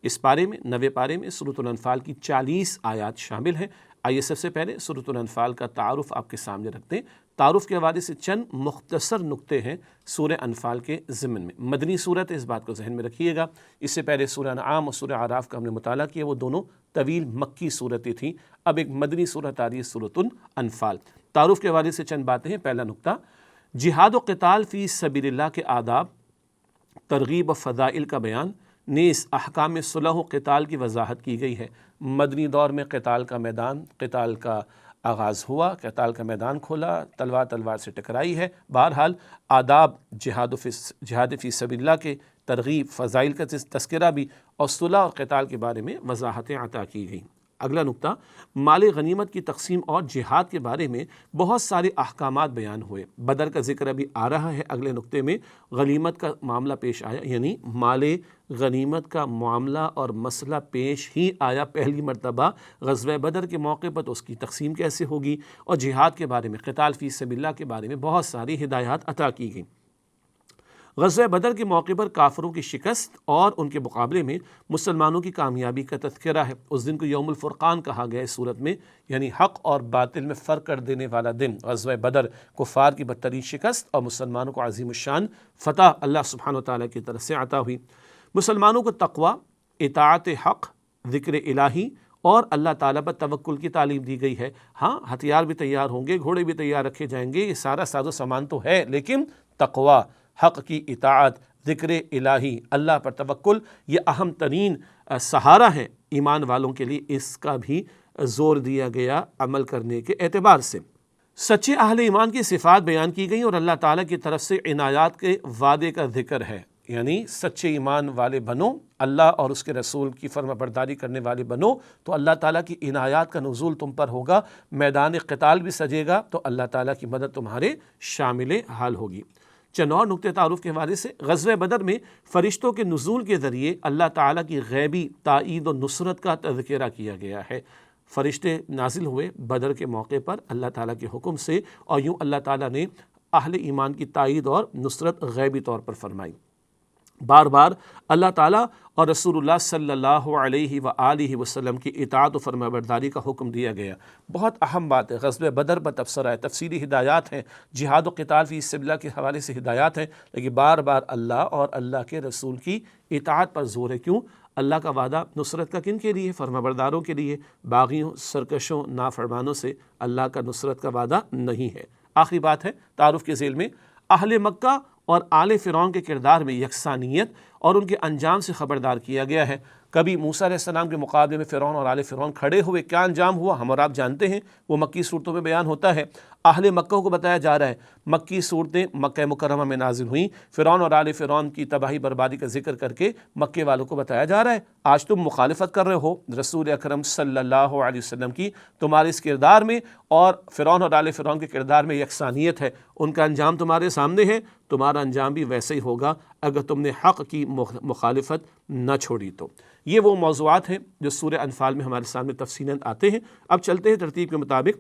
اس پارے میں، 90 پارے میں سورۃ الانفال کی 40 آیات شامل ہیں۔ آئیے سب سے پہلے سورۃ الانفال کا تعارف آپ کے سامنے رکھتے ہیں۔ تعارف کے حوالے سے چند مختصر نقطے ہیں سورہ انفال کے ضمن میں۔ مدنی صورت ہے، اس بات کو ذہن میں رکھیے گا۔ اس سے پہلے سورہ انعام اور سورہ اعراف کا ہم نے مطالعہ کیا، وہ دونوں طویل مکی صورتیں تھیں۔ اب ایک مدنی صورت آ رہی ہے سورۃ الانفال۔ تعارف کے حوالے سے چند باتیں ہیں۔ پہلا نقطہ، جہاد و قتال فی سبیل اللہ کے آداب، ترغیب و فضائل کا بیان، نیز احکام صلح و قتال کی وضاحت کی گئی ہے۔ مدنی دور میں قتال کا میدان، قتال کا آغاز ہوا، قتال کا میدان کھولا، تلوار سے ٹکرائی ہے۔ بہرحال آداب جہاد فی سبیل اللہ کے، ترغیب، فضائل کا تذکرہ بھی، اور صلح اور قتال کے بارے میں وضاحتیں عطا کی گئیں۔ اگلا نقطہ، مال غنیمت کی تقسیم اور جہاد کے بارے میں بہت سارے احکامات بیان ہوئے۔ بدر کا ذکر ابھی آ رہا ہے، اگلے نقطے میں غنیمت کا معاملہ پیش آیا، یعنی مال غنیمت کا معاملہ اور مسئلہ پیش ہی آیا پہلی مرتبہ غزوہ بدر کے موقع پر، تو اس کی تقسیم کیسے ہوگی، اور جہاد کے بارے میں، قتال فی سبیل اللہ کے بارے میں بہت ساری ہدایات عطا کی گئیں۔ غزوہ بدر کے موقع پر کافروں کی شکست اور ان کے مقابلے میں مسلمانوں کی کامیابی کا تذکرہ ہے۔ اس دن کو یوم الفرقان کہا گیا اس صورت میں، یعنی حق اور باطل میں فرق کر دینے والا دن۔ غزوہ بدر کفار کی بدترین شکست اور مسلمانوں کو عظیم الشان فتح اللہ سبحانہ وتعالیٰ کی طرف سے عطا ہوئی۔ مسلمانوں کو تقوی، اطاعت حق، ذکر الہی اور اللہ تعالیٰ پر توکل کی تعلیم دی گئی ہے۔ ہاں، ہتھیار بھی تیار ہوں گے، گھوڑے بھی تیار رکھے جائیں گے، یہ سارا ساز و سامان تو ہے، لیکن تقوی، حق کی اطاعت، ذکر الہی، اللہ پر توکل، یہ اہم ترین سہارا ہے ایمان والوں کے لیے۔ اس کا بھی زور دیا گیا عمل کرنے کے اعتبار سے۔ سچے اہل ایمان کی صفات بیان کی گئیں اور اللہ تعالیٰ کی طرف سے عنایات کے وعدے کا ذکر ہے، یعنی سچے ایمان والے بنو، اللہ اور اس کے رسول کی فرما برداری کرنے والے بنو تو اللہ تعالیٰ کی عنایات کا نزول تم پر ہوگا، میدان قتال بھی سجے گا تو اللہ تعالیٰ کی مدد تمہارے شامل حال ہوگی۔ چند اور نقطۂ تعارف کے حوالے سے، غزوہ بدر میں فرشتوں کے نزول کے ذریعے اللہ تعالیٰ کی غیبی تائید و نصرت کا تذکرہ کیا گیا ہے۔ فرشتے نازل ہوئے بدر کے موقع پر اللہ تعالیٰ کے حکم سے، اور یوں اللہ تعالیٰ نے اہل ایمان کی تائید اور نصرت غیبی طور پر فرمائی۔ بار بار اللہ تعالیٰ اور رسول اللہ صلی اللہ علیہ وآلہ وسلم کی اطاعت و فرما برداری کا حکم دیا گیا۔ بہت اہم بات ہے، غزوہ بدر پر تبصرہ ہے، تفصیلی ہدایات ہیں، جہاد و قتال فی سبیل اللہ کے حوالے سے ہدایات ہیں، لیکن بار بار اللہ اور اللہ کے رسول کی اطاعت پر زور ہے۔ کیوں؟ اللہ کا وعدہ نصرت کا کن کے لیے؟ فرما برداروں کے لیے۔ باغیوں، سرکشوں، نافرمانوں سے اللہ کا نصرت کا وعدہ نہیں ہے۔ آخری بات ہے تعارف کے ذیل میں، اہل مکہ اور آل فرعون کے کردار میں یکسانیت اور ان کے انجام سے خبردار کیا گیا ہے۔ کبھی موسیٰ علیہ السلام کے مقابلے میں فرعون اور آل فرعون کھڑے ہوئے، کیا انجام ہوا ہم اور آپ جانتے ہیں، وہ مکی صورتوں میں بیان ہوتا ہے۔ اہل مکہ کو بتایا جا رہا ہے، مکی صورتیں مکہ مکرمہ میں نازل ہوئیں، فرعون اور آل فرعون کی تباہی بربادی کا ذکر کر کے مکے والوں کو بتایا جا رہا ہے، آج تم مخالفت کر رہے ہو رسول اکرم صلی اللہ علیہ وسلم کی، تمہارے اس کردار میں اور فرعون اور آل فرعون کے کردار میں یکسانیت ہے، ان کا انجام تمہارے سامنے ہے، تمہارا انجام بھی ویسے ہی ہوگا اگر تم نے حق کی مخالفت نہ چھوڑی تو۔ یہ وہ موضوعات ہیں جو سورہ انفال میں ہمارے سامنے تفصیلاً آتے ہیں۔ اب چلتے ہیں ترتیب کے مطابق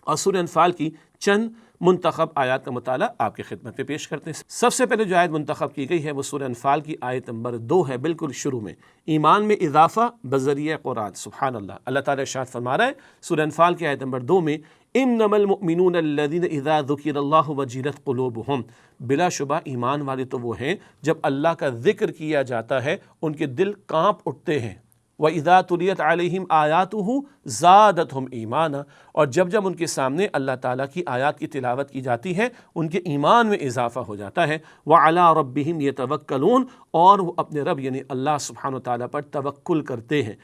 اور سورہ انفال کی چند منتخب آیات کا مطالعہ آپ کی خدمت میں پیش کرتے ہیں۔ سب سے پہلے جو آیت منتخب کی گئی ہے وہ سورہ انفال کی آیت نمبر 2 ہے، بالکل شروع میں، ایمان میں اضافہ بذریعہ قرآن۔ سبحان اللہ، اللہ تعالیٰ ارشاد فرما رہا ہے سورہ انفال کی آیت نمبر 2 میں، انما المؤمنون الذین اذا ذکر اللہ وجلت قلوبہم، بلا شبہ ایمان والے تو وہ ہیں جب اللہ کا ذکر کیا جاتا ہے ان کے دل کانپ اٹھتے ہیں، وَإِذَا تُلِيَتْ عَلَيْهِمْ آيَاتُهُ زَادَتْهُمْ إِيمَانًا، اور جب جب ان کے سامنے اللہ تعالیٰ کی آیات کی تلاوت کی جاتی ہے ان کے ایمان میں اضافہ ہو جاتا ہے۔ وَعَلَىٰ رَبِّهِمْ يَتَوَكَّلُونَ، اور وہ اپنے رب یعنی اللہ سبحانہ وتعالیٰ پر توکل کرتے ہیں۔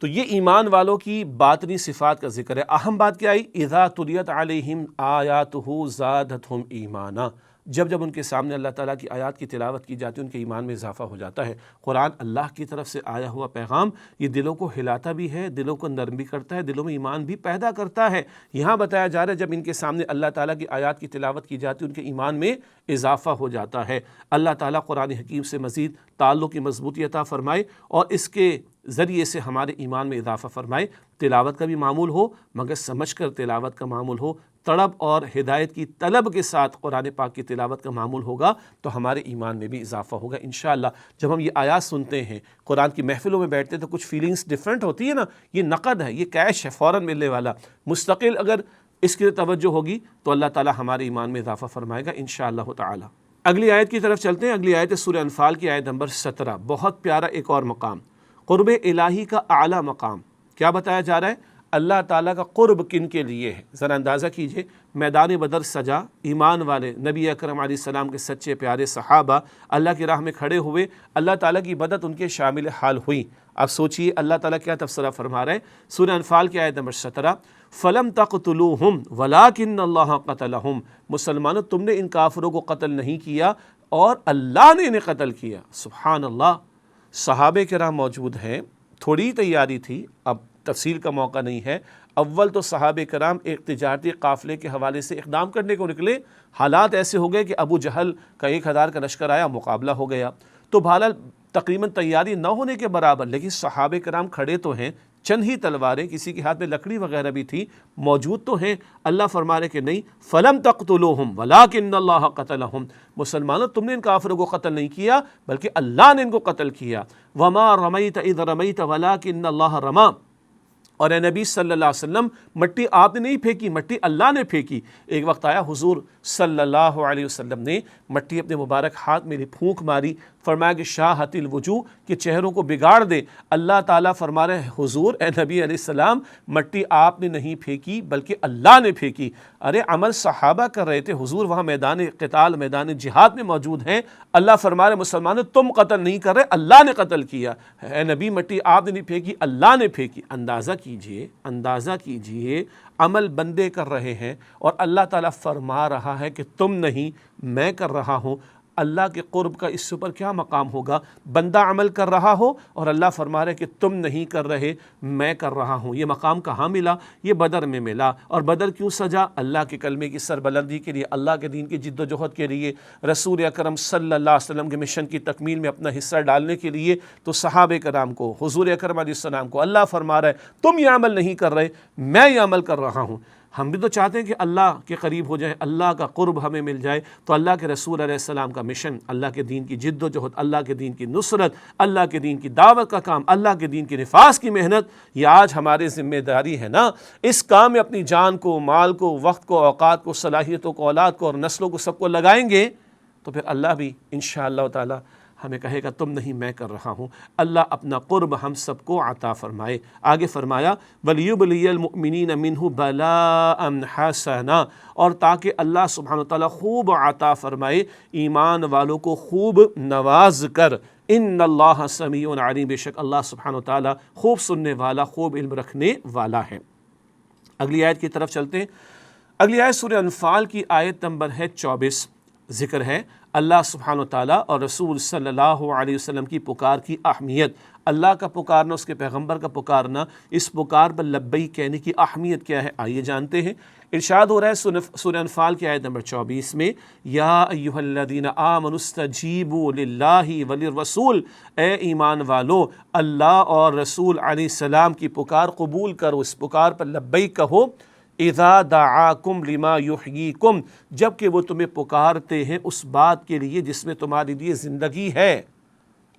تو یہ ایمان والوں کی باطنی صفات کا ذکر ہے۔ اہم بات کیا آئی؟ اذا تلیت علیہم آیاتہ زادتہم ایمانا، جب جب ان کے سامنے اللہ تعالیٰ کی آیات کی تلاوت کی جاتی ہے ان کے ایمان میں اضافہ ہو جاتا ہے۔ قرآن اللہ کی طرف سے آیا ہوا پیغام، یہ دلوں کو ہلاتا بھی ہے، دلوں کو نرم بھی کرتا ہے، دلوں میں ایمان بھی پیدا کرتا ہے۔ یہاں بتایا جا رہا ہے جب ان کے سامنے اللہ تعالیٰ کی آیات کی تلاوت کی جاتی ہے ان کے ایمان میں اضافہ ہو جاتا ہے۔ اللہ تعالیٰ قرآن حکیم سے مزید تعلق کی مضبوطی عطا فرمائے اور اس کے ذریعے سے ہمارے ایمان میں اضافہ فرمائے۔ تلاوت کا بھی معمول ہو مگر سمجھ کر تلاوت کا معمول ہو، طلب اور ہدایت کی طلب کے ساتھ قرآن پاک کی تلاوت کا معمول ہوگا تو ہمارے ایمان میں بھی اضافہ ہوگا انشاءاللہ۔ جب ہم یہ آیات سنتے ہیں، قرآن کی محفلوں میں بیٹھتے ہیں تو کچھ فیلنگز ڈیفرنٹ ہوتی ہے نا، یہ نقد ہے، یہ کیش ہے فوراً ملنے والا، مستقل اگر اس کی توجہ ہوگی تو اللہ تعالیٰ ہمارے ایمان میں اضافہ فرمائے گا انشاءاللہ تعالیٰ۔ اگلی آیت کی طرف چلتے ہیں۔ اگلی آیت ہے سورہ انفال کی آیت نمبر 17، بہت پیارا ایک اور مقام، قرب الہی کا اعلیٰ مقام۔ کیا بتایا جا رہا ہے؟ اللہ تعالیٰ کا قرب کن کے لیے ہے؟ ذرا اندازہ کیجئے، میدان بدر سجا، ایمان والے نبی اکرم علیہ السلام کے سچے پیارے صحابہ اللہ کی راہ میں کھڑے ہوئے، اللہ تعالیٰ کی مدد ان کے شامل حال ہوئی۔ اب سوچئے اللہ تعالیٰ کیا تبصرہ فرما رہے ہیں سورہ انفال کی آیت نمبر 17، فَلَمْ تَقْتُلُوهُمْ وَلَٰكِنَّ اللَّهَ قَتَلَهُمْ، مسلمانوں تم نے ان کافروں کو قتل نہیں کیا اور اللہ نے انہیں قتل کیا۔ سبحان اللہ، صحابہ کرام موجود ہیں، تھوڑی تیاری تھی، اب تفصیل کا موقع نہیں ہے۔ اول تو صحابہ کرام ایک تجارتی قافلے کے حوالے سے اقدام کرنے کو نکلے، حالات ایسے ہو گئے کہ ابو جہل کا 1000 کا لشکر آیا، مقابلہ ہو گیا، تو بہرحال تقریباً تیاری نہ ہونے کے برابر، لیکن صحابہ کرام کھڑے تو ہیں، چند ہی تلواریں، کسی کے ہاتھ میں لکڑی وغیرہ بھی تھی، موجود تو ہیں۔ اللہ فرما رہے کہ نہیں، فَلَمْ تَقْتُلُوهُمْ وَلَٰكِنَّ اللَّهَ قَتَلَهُمْ، مسلمانوں تم نے ان کافروں کو قتل نہیں کیا بلکہ اللہ نے ان کو قتل کیا۔ وَمَا رَمَيْتَ إِذْ رَمَيْتَ وَلَٰكِنَّ اللَّهَ رَمَىٰ، اور اے نبی صلی اللہ علیہ وسلم مٹی آپ نے نہیں پھینکی، مٹی اللہ نے پھینکی۔ ایک وقت آیا حضور صلی اللہ علیہ وسلم نے مٹی اپنے مبارک ہاتھ میں پھونک ماری، فرمایا کہ شاہت الوجوہ، کہ چہروں کو بگاڑ دے۔ اللہ تعالیٰ فرما رہے حضور اے نبی علیہ السلام مٹی آپ نے نہیں پھینکی بلکہ اللہ نے پھینکی۔ ارے عمل صحابہ کر رہے تھے، حضور وہاں میدان قتال، میدان جہاد میں موجود ہیں۔ اللہ فرما رہے مسلمانوں تم قتل نہیں کر رہے، اللہ نے قتل کیا۔ اے نبی مٹی آپ نے نہیں پھینکی، اللہ نے پھینکی۔ اندازہ کیجئے عمل بندے کر رہے ہیں اور اللہ تعالیٰ فرما رہا ہے کہ تم نہیں، میں کر رہا ہوں۔ اللہ کے قرب کا اس سے اوپر کیا مقام ہوگا؟ بندہ عمل کر رہا ہو اور اللہ فرما رہے کہ تم نہیں کر رہے، میں کر رہا ہوں۔ یہ مقام کہاں ملا؟ یہ بدر میں ملا۔ اور بدر کیوں سجا؟ اللہ کے کلمے کی سربلندی کے لیے، اللہ کے دین کی جد و جہد کے لیے، رسول اکرم صلی اللہ علیہ وسلم کے مشن کی تکمیل میں اپنا حصہ ڈالنے کے لیے۔ تو صحابہ کرام کو، حضور اکرم علیہ السلام کو اللہ فرما رہا ہے تم یہ عمل نہیں کر رہے، میں یہ عمل کر رہا ہوں۔ ہم بھی تو چاہتے ہیں کہ اللہ کے قریب ہو جائے، اللہ کا قرب ہمیں مل جائے۔ تو اللہ کے رسول علیہ السلام کا مشن، اللہ کے دین کی جد و جہد، اللہ کے دین کی نصرت، اللہ کے دین کی دعوت کا کام، اللہ کے دین کے نفاذ کی محنت، یہ آج ہماری ذمہ داری ہے نا۔ اس کام میں اپنی جان کو، مال کو، وقت کو، اوقات کو، صلاحیتوں کو، اولاد کو اور نسلوں کو، سب کو لگائیں گے تو پھر اللہ بھی انشاءاللہ تعالی ہمیں کہے گا تم نہیں، میں کر رہا ہوں۔ اللہ اپنا قرب ہم سب کو عطا فرمائے۔ آگے فرمایا وَلِيُبْلِيَ الْمُؤْمِنِينَ مِنْهُ بَلَاءً حَسَنًا، اور تاکہ اللہ سبحانہ وتعالیٰ خوب عطا فرمائے ایمان والوں کو خوب نواز کر۔ ان اللہ سمیع علیم، بے شک اللہ سبحانہ وتعالیٰ خوب سننے والا، خوب علم رکھنے والا ہے۔ اگلی آیت کی طرف چلتے ہیں۔ اگلی آیت سورہ انفال کی آیت نمبر ہے 24۔ ذکر ہے اللہ سبحانہ وتعالیٰ اور رسول صلی اللہ علیہ وسلم کی پکار کی اہمیت۔ اللہ کا پکارنا، اس کے پیغمبر کا پکارنا، اس پکار پر لبیک کہنے کی اہمیت کیا ہے، آئیے جانتے ہیں۔ ارشاد ہو رہا ہے سورہ انفال کی آیت نمبر 24 میں، یا ایھا الذین آمنوا استجیبوا للہ وللرسول، اے ایمان والو اللہ اور رسول علیہ السلام کی پکار قبول کرو، اس پکار پر لبیک کہو۔ اذا دعاکم لما یحییکم، جب کہ وہ تمہیں پکارتے ہیں اس بات کے لیے جس میں تمہارے لیے زندگی ہے۔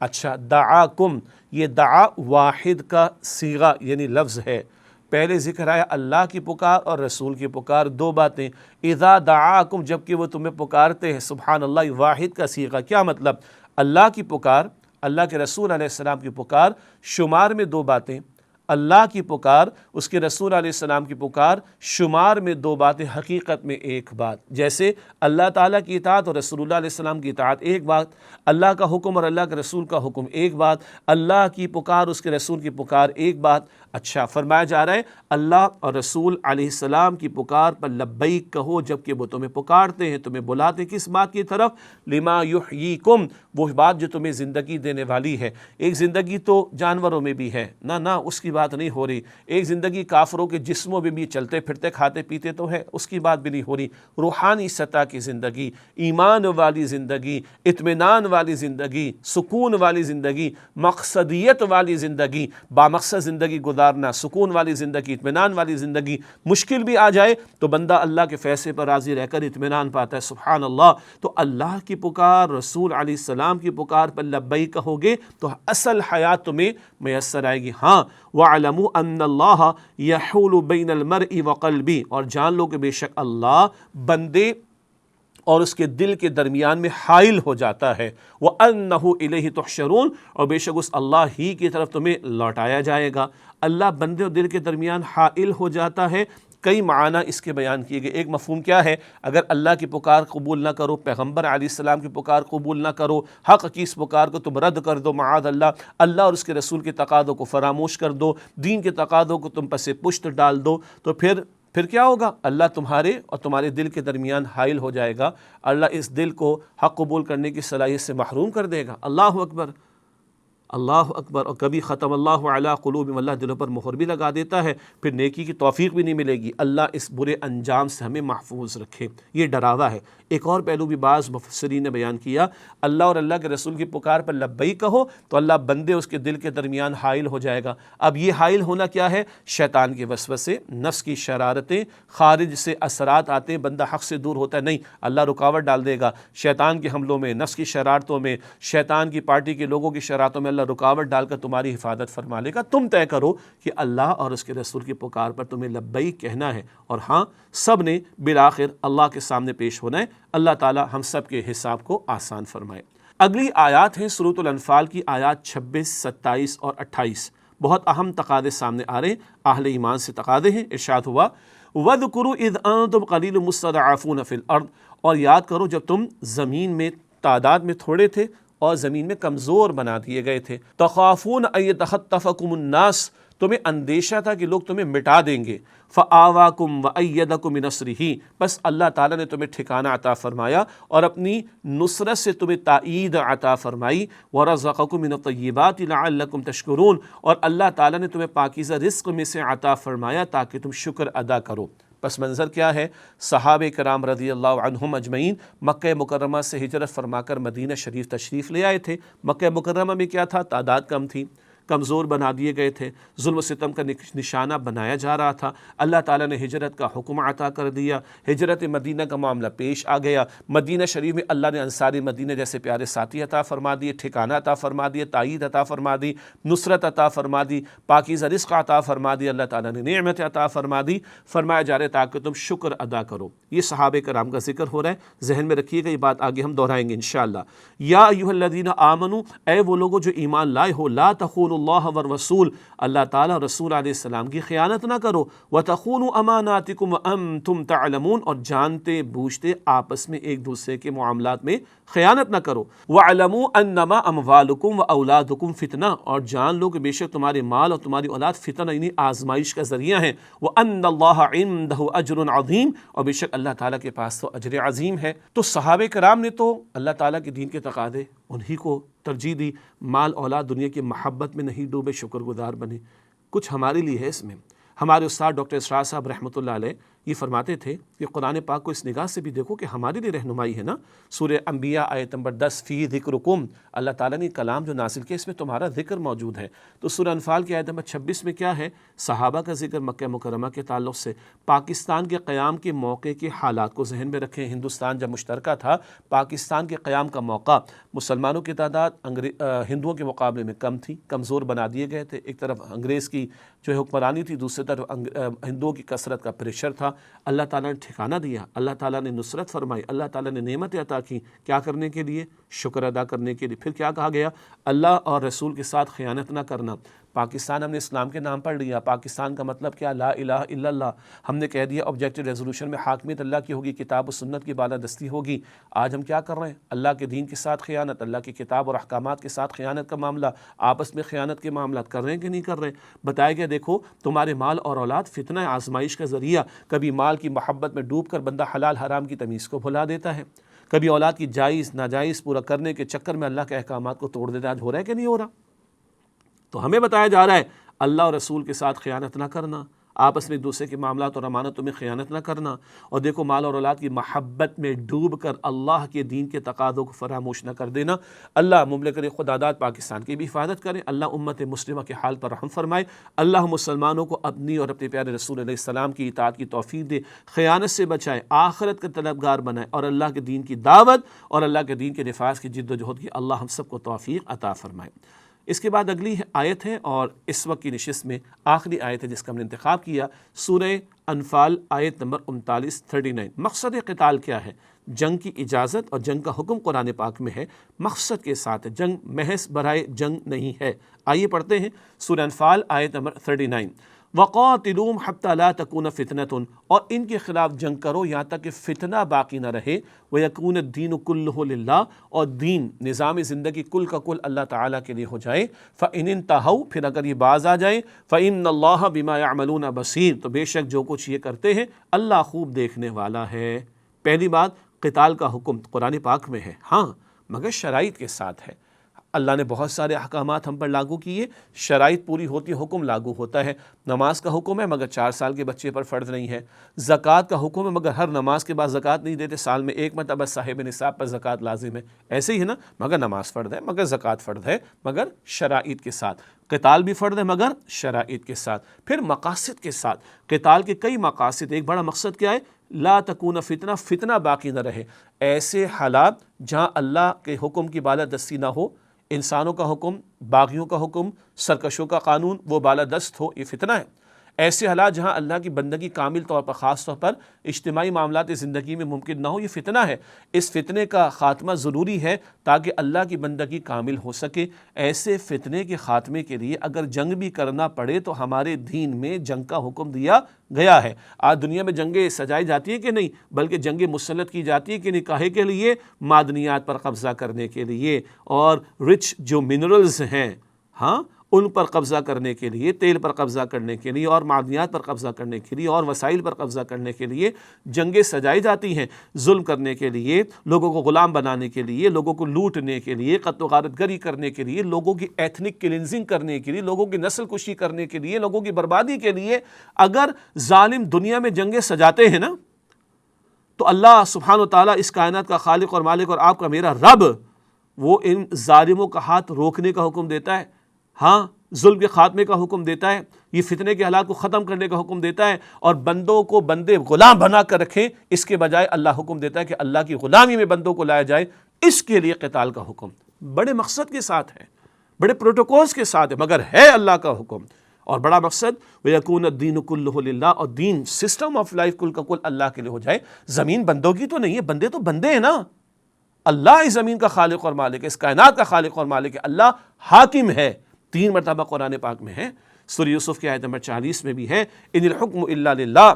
اچھا، دعاکم، یہ دعا واحد کا صیغہ یعنی لفظ ہے۔ پہلے ذکر آیا اللہ کی پکار اور رسول کی پکار، دو باتیں۔ اذا دعاکم، جب کہ وہ تمہیں پکارتے ہیں، سبحان اللہ، واحد کا صیغہ، کیا مطلب؟ اللہ کی پکار، اللہ کے رسول علیہ السلام کی پکار، شمار میں دو باتیں۔ اللہ کی پکار، اس کے رسول علیہ السلام کی پکار، شمار میں دو باتیں، حقیقت میں ایک بات۔ جیسے اللہ تعالیٰ کی اطاعت اور رسول اللہ علیہ السلام کی اطاعت ایک بات، اللہ کا حکم اور اللہ کے رسول کا حکم ایک بات، اللہ کی پکار، اس کے رسول کی پکار ایک بات۔ اچھا، فرمایا جا رہا ہے اللہ اور رسول علیہ السلام کی پکار پر لبیک کہو جب کہ وہ تمہیں پکارتے ہیں، تمہیں بلاتے ہیں کس بات کی طرف؟ لما یحییکم، وہ بات جو تمہیں زندگی دینے والی ہے۔ ایک زندگی تو جانوروں میں بھی ہے، نہ اس کی بات نہیں ہو رہی۔ ایک زندگی کافروں کے جسموں میں بھی، چلتے پھرتے کھاتے پیتے تو ہے، اس کی بات بھی نہیں ہو رہی۔ روحانی سطح کی زندگی، ایمان والی زندگی، اطمینان والی زندگی، سکون والی زندگی، مقصدیت والی زندگی، بامقصد زندگی گزارنا، سکون والی زندگی، اطمینان والی زندگی۔ مشکل بھی آ جائے تو بندہ اللہ کے فیصلے پر راضی رہ کر اطمینان پاتا ہے، سبحان اللہ۔ تو اللہ کی پکار، رسول علیہ السلام کی پکار پر لبیک کہو گے تو اصل حیات تمہیں میسر آئے گی۔ ہاں، وَاعْلَمُوا أَنَّ اللَّهَ يَحُولُ بَيْنَ الْمَرْءِ وَقَلْبِهِ، اور جان لو کہ بے شک اللہ بندے اور اس کے دل کے درمیان میں حائل ہو جاتا ہے۔ وَأَنَّهُ إِلَيْهِ تُحْشَرُونَ، اور بے شک اس اللہ ہی کی طرف تمہیں لوٹایا جائے گا۔ اللہ بندے اور دل کے درمیان حائل ہو جاتا ہے۔ کئی معنی اس کے بیان کیے گئے۔ ایک مفہوم کیا ہے؟ اگر اللہ کی پکار قبول نہ کرو، پیغمبر علیہ السلام کی پکار قبول نہ کرو، حق کی اس پکار کو تم رد کر دو، معاذ اللہ اور اس کے رسول کے تقاضوں کو فراموش کر دو، دین کے تقاضوں کو تم پس پشت ڈال دو، تو پھر کیا ہوگا؟ اللہ تمہارے اور تمہارے دل کے درمیان حائل ہو جائے گا۔ اللہ اس دل کو حق قبول کرنے کی صلاحیت سے محروم کر دے گا۔ اللہ اکبر، اللہ اکبر. اور کبھی ختم اللہ علی قلوبہم، اللہ دلوں پر مہر بھی لگا دیتا ہے، پھر نیکی کی توفیق بھی نہیں ملے گی. اللہ اس برے انجام سے ہمیں محفوظ رکھے. یہ ڈراوا ہے. ایک اور پہلو بھی بعض مفسرین نے بیان کیا، اللہ اور اللہ کے رسول کی پکار پر لبیک کہو تو اللہ بندے اس کے دل کے درمیان حائل ہو جائے گا. اب یہ حائل ہونا کیا ہے؟ شیطان کے وسوسے، نفس کی شرارتیں، خارج سے اثرات آتے ہیں، بندہ حق سے دور ہوتا ہے، نہیں، اللہ رکاوٹ ڈال دے گا. شیطان کے حملوں میں، نفس کی شرارتوں میں، شیطان کی پارٹی کے لوگوں کی شرارتوں میں اللہ رکاوٹ ڈال کر تمہاری حفاظت فرما لے گا. تم طے کرو کہ اللہ اور اس کے رسول کی پکار پر تمہیں لبیک کہنا ہے. اور ہاں، سب نے بالآخر اللہ کے سامنے پیش ہونا ہے. اللہ تعالی ہم سب کے حساب کو آسان فرمائے. اگلی آیات ہیں سورۃ الانفال کی آیات 26، 27 اور 28. بہت اہم تقاضے سامنے آ رہے ہیں، اہل ایمان سے تقاضے ہیں. ارشاد ہوا وَاذْكُرُوا إِذْ أَنْتُمْ قَلِيلٌ مُسْتَضْعَفُونَ فِي الْأَرْضِ، اور یاد کرو جب تم زمین میں تعداد میں تھوڑے تھے اور زمین میں کمزور بنا دیے گئے تھے. تَخَافُونَ أَن يَتَخَطَّفَكُمُ النَّاسُ، تمہیں اندیشہ تھا کہ لوگ تمہیں مٹا دیں گے. فَآوَاكُمْ وَأَيَّدَكُمْ بِنَصْرِهِ، بس اللہ تعالیٰ نے تمہیں ٹھکانہ عطا فرمایا اور اپنی نصرت سے تمہیں تائید عطا فرمائی. وَرَزَقَكُمْ مِنَ الطَّيِّبَاتِ لَعَلَّكُمْ تَشْكُرُونَ، اور اللہ تعالیٰ نے تمہیں پاکیزہ رزق میں سے عطا فرمایا تاکہ تم شکر ادا کرو. پس منظر کیا ہے؟ صحابہ کرام رضی اللہ عنہم اجمعین مکہ مکرمہ سے ہجرت فرما کر مدینہ شریف تشریف لے آئے تھے. مکہ مکرمہ میں کیا تھا؟ تعداد کم تھی، کمزور بنا دیے گئے تھے، ظلم و ستم کا نشانہ بنایا جا رہا تھا. اللہ تعالیٰ نے ہجرت کا حکم عطا کر دیا. ہجرت مدینہ کا معاملہ پیش آ گیا. مدینہ شریف میں اللہ نے انصاری مدینہ جیسے پیارے ساتھی عطا فرما دیے، ٹھکانہ عطا فرما دیے، تائید عطا فرما دی، نصرت عطا فرما دی، پاکیزہ رزق عطا فرما دی. اللہ تعالیٰ نے نعمت عطا فرما دی. فرمایا جا رہا ہے تاکہ تم شکر ادا کرو. یہ صحابہ کرام کا ذکر ہو رہا ہے. ذہن میں رکھیے گا، یہ بات آگے ہم دہرائیں گے انشاءاللہ. یا ایھا الذین آمنوا، اے وہ لوگوں جو ایمان لائے ہو، لا تخونوا اللہ والرسول، اللہ تعالیٰ اور رسول علیہ السلام کی خیانت نہ کرو. وتخونوا اماناتکم وانتم تعلمون، اور جانتے بوجھتے آپس میں ایک دوسرے کے معاملات میں خیانت نہ کرو. واعلموا انما اموالکم واولادکم فتنہ، اور جان لو کہ بے شک تمہارے مال اور تمہاری اولاد فتنہ یعنی آزمائش کا ذریعہ ہیں. وان اللہ عندہ اجر عظیم، اور بے شک اللہ تعالیٰ کے پاس تو اجر عظیم ہے. تو صحابہ کرام نے تو اللہ تعالیٰ کے دین کے تقاضے انہی کو ترجیح دی. مال اولاد دنیا کی محبت میں نہیں ڈوبے، شکر گزار بنے. کچھ ہمارے لیے ہے اس میں. ہمارے استاد ڈاکٹر اسرار صاحب رحمۃ اللہ علیہ یہ فرماتے تھے کہ قرآن پاک کو اس نگاہ سے بھی دیکھو کہ ہمارے لیے رہنمائی ہے نا. سورہ انبیاء آیت نمبر 10 فی ذکرکم، اللہ تعالیٰ نے کلام جو نازل کیا اس میں تمہارا ذکر موجود ہے. تو سورہ انفال کی آیت نمبر 26 میں کیا ہے؟ صحابہ کا ذکر مکہ مکرمہ کے تعلق سے. پاکستان کے قیام کے موقع کے حالات کو ذہن میں رکھیں. ہندوستان جب مشترکہ تھا، پاکستان کے قیام کا موقع مسلمانوں کی تعداد ہندوؤں کے مقابلے میں کم تھی، کمزور بنا دیے گئے تھے. ایک طرف انگریز کی جو ہے حکمرانی تھی، دوسری طرف ہندوؤں کی کثرت کا پریشر تھا. اللہ تعالیٰ نے ٹھکانہ دیا، اللہ تعالیٰ نے نصرت فرمائی، اللہ تعالیٰ نے نعمتیں عطا کی. کیا کرنے کے لیے؟ شکر ادا کرنے کے لیے. پھر کیا کہا گیا؟ اللہ اور رسول کے ساتھ خیانت نہ کرنا. پاکستان ہم نے اسلام کے نام پڑھ لیا. پاکستان کا مطلب کیا؟ لا الہ الا اللہ. ہم نے کہہ دیا آبجیکٹو ریزولوشن میں حاکمیت اللہ کی ہوگی، کتاب و سنت کی بالادستی ہوگی. آج ہم کیا کر رہے ہیں؟ اللہ کے دین کے ساتھ خیانت، اللہ کی کتاب اور احکامات کے ساتھ خیانت کا معاملہ، آپس میں خیانت کے معاملات کر رہے ہیں کہ نہیں کر رہے؟ بتایا گیا دیکھو تمہارے مال اور اولاد فتنہ آزمائش کا ذریعہ. کبھی مال کی محبت میں ڈوب کر بندہ حلال حرام کی تمیز کو بھلا دیتا ہے، کبھی اولاد کی جائز ناجائز پورا کرنے کے چکر میں اللہ کے احکامات کو توڑ دیتا ہے. آج ہو رہا ہے کہ نہیں ہو رہا؟ تو ہمیں بتایا جا رہا ہے اللہ اور رسول کے ساتھ خیانت نہ کرنا، آپس میں ایک دوسرے کے معاملات اور امانتوں میں خیانت نہ کرنا. اور دیکھو مال اور اولاد کی محبت میں ڈوب کر اللہ کے دین کے تقاضوں کو فراموش نہ کر دینا. اللہ مملکت خداداد پاکستان کی بھی حفاظت کرے، اللہ امت مسلمہ کے حال پر رحم فرمائے، اللہ مسلمانوں کو اپنی اور اپنے پیارے رسول علیہ السلام کی اطاعت کی توفیق دے، خیانت سے بچائے، آخرت کا طلبگار بنائے، اور اللہ کے دین کی دعوت اور اللہ کے دین کے نفاذ کی جد و جہد کی اللہ ہم سب کو توفیق عطا فرمائے. اس کے بعد اگلی آیت ہے اور اس وقت کی نشست میں آخری آیت ہے جس کا ہم نے انتخاب کیا، سورہ انفال آیت نمبر 39. مقصد قتال کیا ہے؟ جنگ کی اجازت اور جنگ کا حکم قرآن پاک میں ہے، مقصد کے ساتھ. جنگ محض برائے جنگ نہیں ہے. آئیے پڑھتے ہیں سورہ انفال آیت نمبر 39. وَقَاتِلُوهُمْ حَتَّى لَا تَكُونَ فِتْنَةٌ، اور ان کے خلاف جنگ کرو یہاں تک کہ فتنہ باقی نہ رہے. وَيَكُونَ الدِّينُ كُلُّهُ لِلَّهِ، اور دین نظام زندگی کل کا کل اللہ تعالیٰ کے لیے ہو جائے. فَإِنِ انْتَهَوْا، پھر اگر یہ باز آ جائے، فَإِنَّ اللَّهَ بِمَا يَعْمَلُونَ بَصِيرٌ، تو بے شک جو کچھ یہ کرتے ہیں اللہ خوب دیکھنے والا ہے. پہلی بات، قتال کا حکم قرآن پاک میں ہے، ہاں مگر شرائط کے ساتھ ہے. اللہ نے بہت سارے احکامات ہم پر لاگو کیے، شرائط پوری ہوتی ہے، حکم لاگو ہوتا ہے۔ نماز کا حکم ہے مگر 4 سال کے بچے پر فرض نہیں ہے۔ زکوٰۃ کا حکم ہے مگر ہر نماز کے بعد زکوٰۃ نہیں دیتے، سال میں ایک مرتبہ صاحب نصاب پر زکوٰۃ لازم ہے۔ ایسے ہی ہے نا، مگر نماز فرض ہے، مگر زکوٰۃ فرض ہے، مگر شرائط کے ساتھ۔ قتال بھی فرض ہے مگر شرائط کے ساتھ۔ پھر مقاصد کے ساتھ، قتال کے کئی مقاصد، ایک بڑا مقصد کیا ہے؟ لا تکون فتنہ، فتنہ باقی نہ رہے۔ ایسے حالات جہاں اللہ کے حکم کی بالادستی نہ ہو، انسانوں کا حکم، باغیوں کا حکم، سرکشوں کا قانون وہ بالادست ہو، یہ فتنہ ہے۔ ایسے حالات جہاں اللہ کی بندگی کامل طور پر، خاص طور پر اجتماعی معاملات زندگی میں ممکن نہ ہو، یہ فتنہ ہے۔ اس فتنے کا خاتمہ ضروری ہے تاکہ اللہ کی بندگی کامل ہو سکے۔ ایسے فتنے کے خاتمے کے لیے اگر جنگ بھی کرنا پڑے تو ہمارے دین میں جنگ کا حکم دیا گیا ہے۔ آج دنیا میں جنگیں سجائی جاتی ہیں کہ نہیں، بلکہ جنگیں مسلط کی جاتی ہیں کہ نکاح کے لیے، معدنیات پر قبضہ کرنے کے لیے، اور رچ جو منرلز ہیں ہاں ان پر قبضہ کرنے کے لیے، تیل پر قبضہ کرنے کے لیے، اور معدنیات پر قبضہ کرنے کے لیے، اور وسائل پر قبضہ کرنے کے لیے جنگیں سجائی جاتی ہیں، ظلم کرنے کے لیے، لوگوں کو غلام بنانے کے لیے، لوگوں کو لوٹنے کے لیے، قتل و غارت گری کرنے کے لیے، لوگوں کی ایتھنک کلینزنگ کرنے کے لیے، لوگوں کی نسل کشی کرنے کے لیے، لوگوں کی بربادی کے لیے۔ اگر ظالم دنیا میں جنگیں سجاتے ہیں نا، تو اللہ سبحانہ و تعالیٰ اس کائنات کا خالق اور مالک اور آپ کا میرا رب، وہ ان ظالموں کا ہاتھ روکنے کا حکم دیتا ہے، ہاں ظلم کے خاتمے کا حکم دیتا ہے، یہ فتنے کے حالات کو ختم کرنے کا حکم دیتا ہے، اور بندوں کو بندے غلام بنا کر رکھیں، اس کے بجائے اللہ حکم دیتا ہے کہ اللہ کی غلامی میں بندوں کو لایا جائے۔ اس کے لیے قتال کا حکم بڑے مقصد کے ساتھ ہے، بڑے پروٹوکولز کے ساتھ ہے، مگر ہے اللہ کا حکم، اور بڑا مقصد وَيَكُونَ الدِّينُ كُلُّهُ لِلَّهِ، اور دین، سسٹم آف لائف کل کا کل اللہ کے لیے ہو جائے۔ زمین بندوں کی تو نہیں ہے، بندے تو بندے ہیں نا، اللہ اس زمین کا خالق اور مالک ہے، اس کائنات کا خالق اور مالک ہے، اللہ حاکم ہے۔ 3 مرتبہ قرآن پاک میں ہے، سورہ یوسف کی آیت نمبر 40 میں بھی ہے، ان الحکم الا للہ،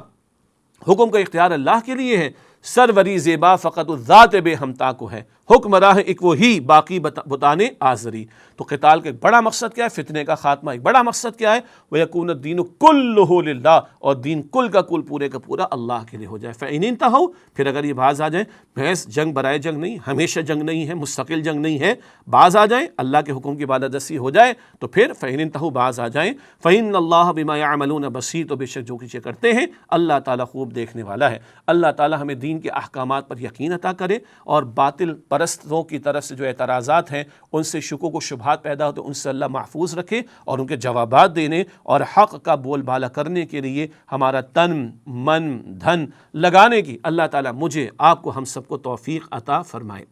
حکم کا اختیار اللہ کے لیے ہے، سروری زیبا فقط الذات بے ہمتا کو ہے، حکم راہ ایک وہی، باقی بتانے آزری۔ تو قتال کا ایک بڑا مقصد کیا ہے؟ فتنے کا خاتمہ۔ ایک بڑا مقصد کیا ہے؟ وَيَكُونَ الدِّينُ كُلُّهُ لِلَّهِ، اور دین کل کا کل، پورے کا پورا اللہ کے لیے ہو جائے۔ فَإِنِ انتهوا، پھر اگر یہ باز آ جائیں، بحث جنگ برائے جنگ نہیں، ہمیشہ جنگ نہیں ہے، مستقل جنگ نہیں ہے، باز آ جائیں، اللہ کے حکم کی بالادستی ہو جائے، تو پھر فَإِنِ انتهوا، باز آ جائیں، فَإِنَّ اللَّهَ بِمَا يَعْمَلُونَ بَصِيرٌ، تو بے شک جو کچھ کرتے ہیں اللہ تعالیٰ خوب دیکھنے والا ہے۔ اللہ تعالیٰ ہمیں دین کے احکامات پر یقین عطا کرے، اور باطل پرستوں کی طرف سے جو اعتراضات ہیں، ان سے شکوک و شبہات پیدا ہوتے ہیں، ان سے اللہ محفوظ رکھے، اور ان کے جوابات دینے اور حق کا بول بالا کرنے کے لیے ہمارا تن من دھن لگانے کی اللہ تعالیٰ مجھے، آپ کو، ہم سب کو توفیق عطا فرمائے۔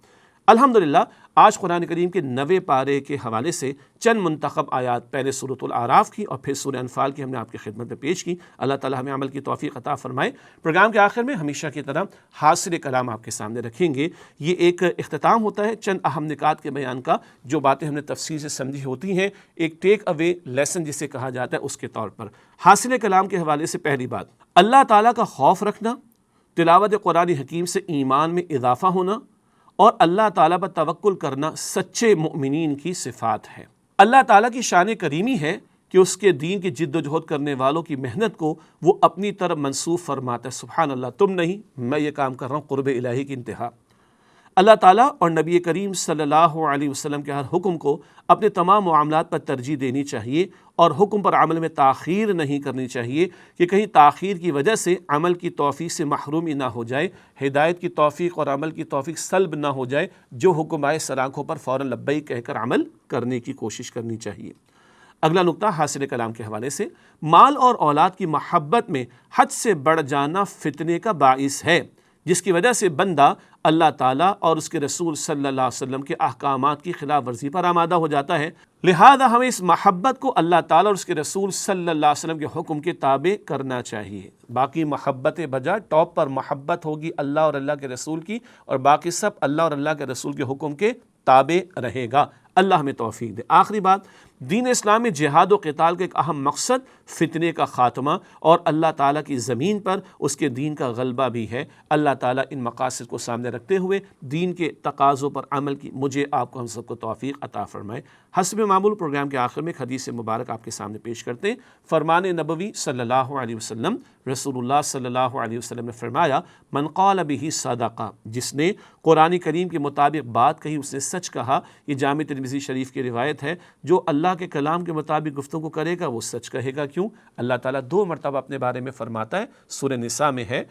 الحمدللہ آج قرآن کریم کے 90 پارے کے حوالے سے چند منتخب آیات، پہلے سورۃ الاعراف کی اور پھر سورہ انفال کی ہم نے آپ کی خدمت میں پیش کی۔ اللہ تعالیٰ ہمیں عمل کی توفیق عطا فرمائے۔ پروگرام کے آخر میں ہمیشہ کی طرح حاصل کلام آپ کے سامنے رکھیں گے۔ یہ ایک اختتام ہوتا ہے چند اہم نکات کے بیان کا، جو باتیں ہم نے تفصیل سے سمجھی ہوتی ہیں، ایک ٹیک اوے لیسن جسے کہا جاتا ہے، اس کے طور پر حاصل کلام کے حوالے سے پہلی بات، اللہ تعالیٰ کا خوف رکھنا، تلاوت قرآن حکیم سے ایمان میں اضافہ ہونا، اور اللہ تعالیٰ پر توکل کرنا سچے مؤمنین کی صفات ہے۔ اللہ تعالیٰ کی شان کریمی ہے کہ اس کے دین کی جد و جہد کرنے والوں کی محنت کو وہ اپنی طرف منسوب فرماتا ہے۔ سبحان اللہ، تم نہیں، میں یہ کام کر رہا ہوں، قرب الہی کی انتہا۔ اللہ تعالیٰ اور نبی کریم صلی اللہ علیہ وسلم کے ہر حکم کو اپنے تمام معاملات پر ترجیح دینی چاہیے، اور حکم پر عمل میں تاخیر نہیں کرنی چاہیے کہ کہیں تاخیر کی وجہ سے عمل کی توفیق سے محرومی نہ ہو جائے، ہدایت کی توفیق اور عمل کی توفیق سلب نہ ہو جائے۔ جو حکم آئے سر آنکھوں پر فوراً لبیک کہہ کر عمل کرنے کی کوشش کرنی چاہیے۔ اگلا نقطہ حاصل کلام کے حوالے سے، مال اور اولاد کی محبت میں حد سے بڑھ جانا فتنے کا باعث ہے، جس کی وجہ سے بندہ اللہ تعالیٰ اور اس کے رسول صلی اللہ علیہ وسلم کے احکامات کی خلاف ورزی پر آمادہ ہو جاتا ہے۔ لہذا ہمیں اس محبت کو اللہ تعالیٰ اور اس کے رسول صلی اللہ علیہ وسلم کے حکم کے تابع کرنا چاہیے۔ باقی محبت بجا ٹاپ پر محبت ہوگی اللہ اور اللہ کے رسول کی، اور باقی سب اللہ اور اللہ کے رسول کے حکم کے تابع رہے گا۔ اللہ ہمیں توفیق دے۔ آخری بات، دین اسلام میں جہاد و قتال کا ایک اہم مقصد فتنے کا خاتمہ اور اللہ تعالیٰ کی زمین پر اس کے دین کا غلبہ بھی ہے۔ اللہ تعالیٰ ان مقاصد کو سامنے رکھتے ہوئے دین کے تقاضوں پر عمل کی مجھے آپ کو ہم سب کو توفیق عطا فرمائے۔ حسب معمول پروگرام کے آخر میں ایک حدیث مبارک آپ کے سامنے پیش کرتے ہیں۔ فرمان نبوی صلی اللہ علیہ وسلم، رسول اللہ صلی اللہ علیہ وسلم نے فرمایا، من قال بہ صدقہ، جس نے قرآن کریم کے مطابق بات کہی اس نے سچ کہا۔ یہ جامع ترمذی شریف کی روایت ہے۔ جو اللہ کے کلام کے مطابق گفتگو کرے گا وہ سچ کہے گا۔ کیوں؟ اللہ تعالیٰ 2 مرتبہ اپنے بارے میں فرماتا ہے، سورہ نساء میں ہے،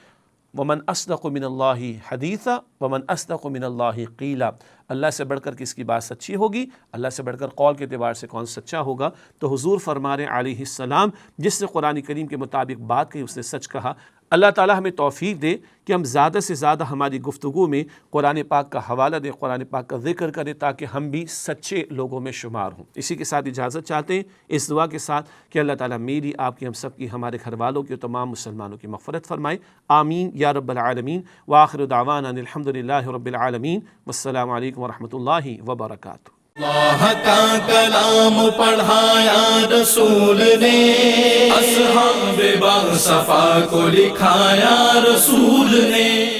وَمَنْ أَصْدَقُ مِنَ اللَّهِ حَدِيثًا وَمَنْ أَصْدَقُ مِنَ اللَّهِ قِيلًا۔ اللہ سے بڑھ کر کس کی بات سچی ہوگی؟ اللہ سے بڑھ کر قول کے اعتبار سے کون سچا ہوگا؟ تو حضور فرما رہے علیہ السلام، جس نے قرآن کریم کے مطابق بات کہی اس نے سچ کہا۔ اللہ تعالیٰ ہمیں توفیق دے کہ ہم زیادہ سے زیادہ ہماری گفتگو میں قرآن پاک کا حوالہ دیں، قرآن پاک کا ذکر کریں، تاکہ ہم بھی سچے لوگوں میں شمار ہوں۔ اسی کے ساتھ اجازت چاہتے ہیں اس دعا کے ساتھ کہ اللہ تعالیٰ میری، آپ کی، ہم سب کی، ہمارے گھر والوں کی اور تمام مسلمانوں کی مغفرت فرمائے، آمین یا رب العالمین۔ وآخر دعوانا ان الحمد للہ رب العالمین، والسلام علیکم ورحمۃ اللہ وبرکاتہ۔ اللہ کا کلام پڑھایا رسول نے، اصحاب با صفا کو لکھایا رسول نے۔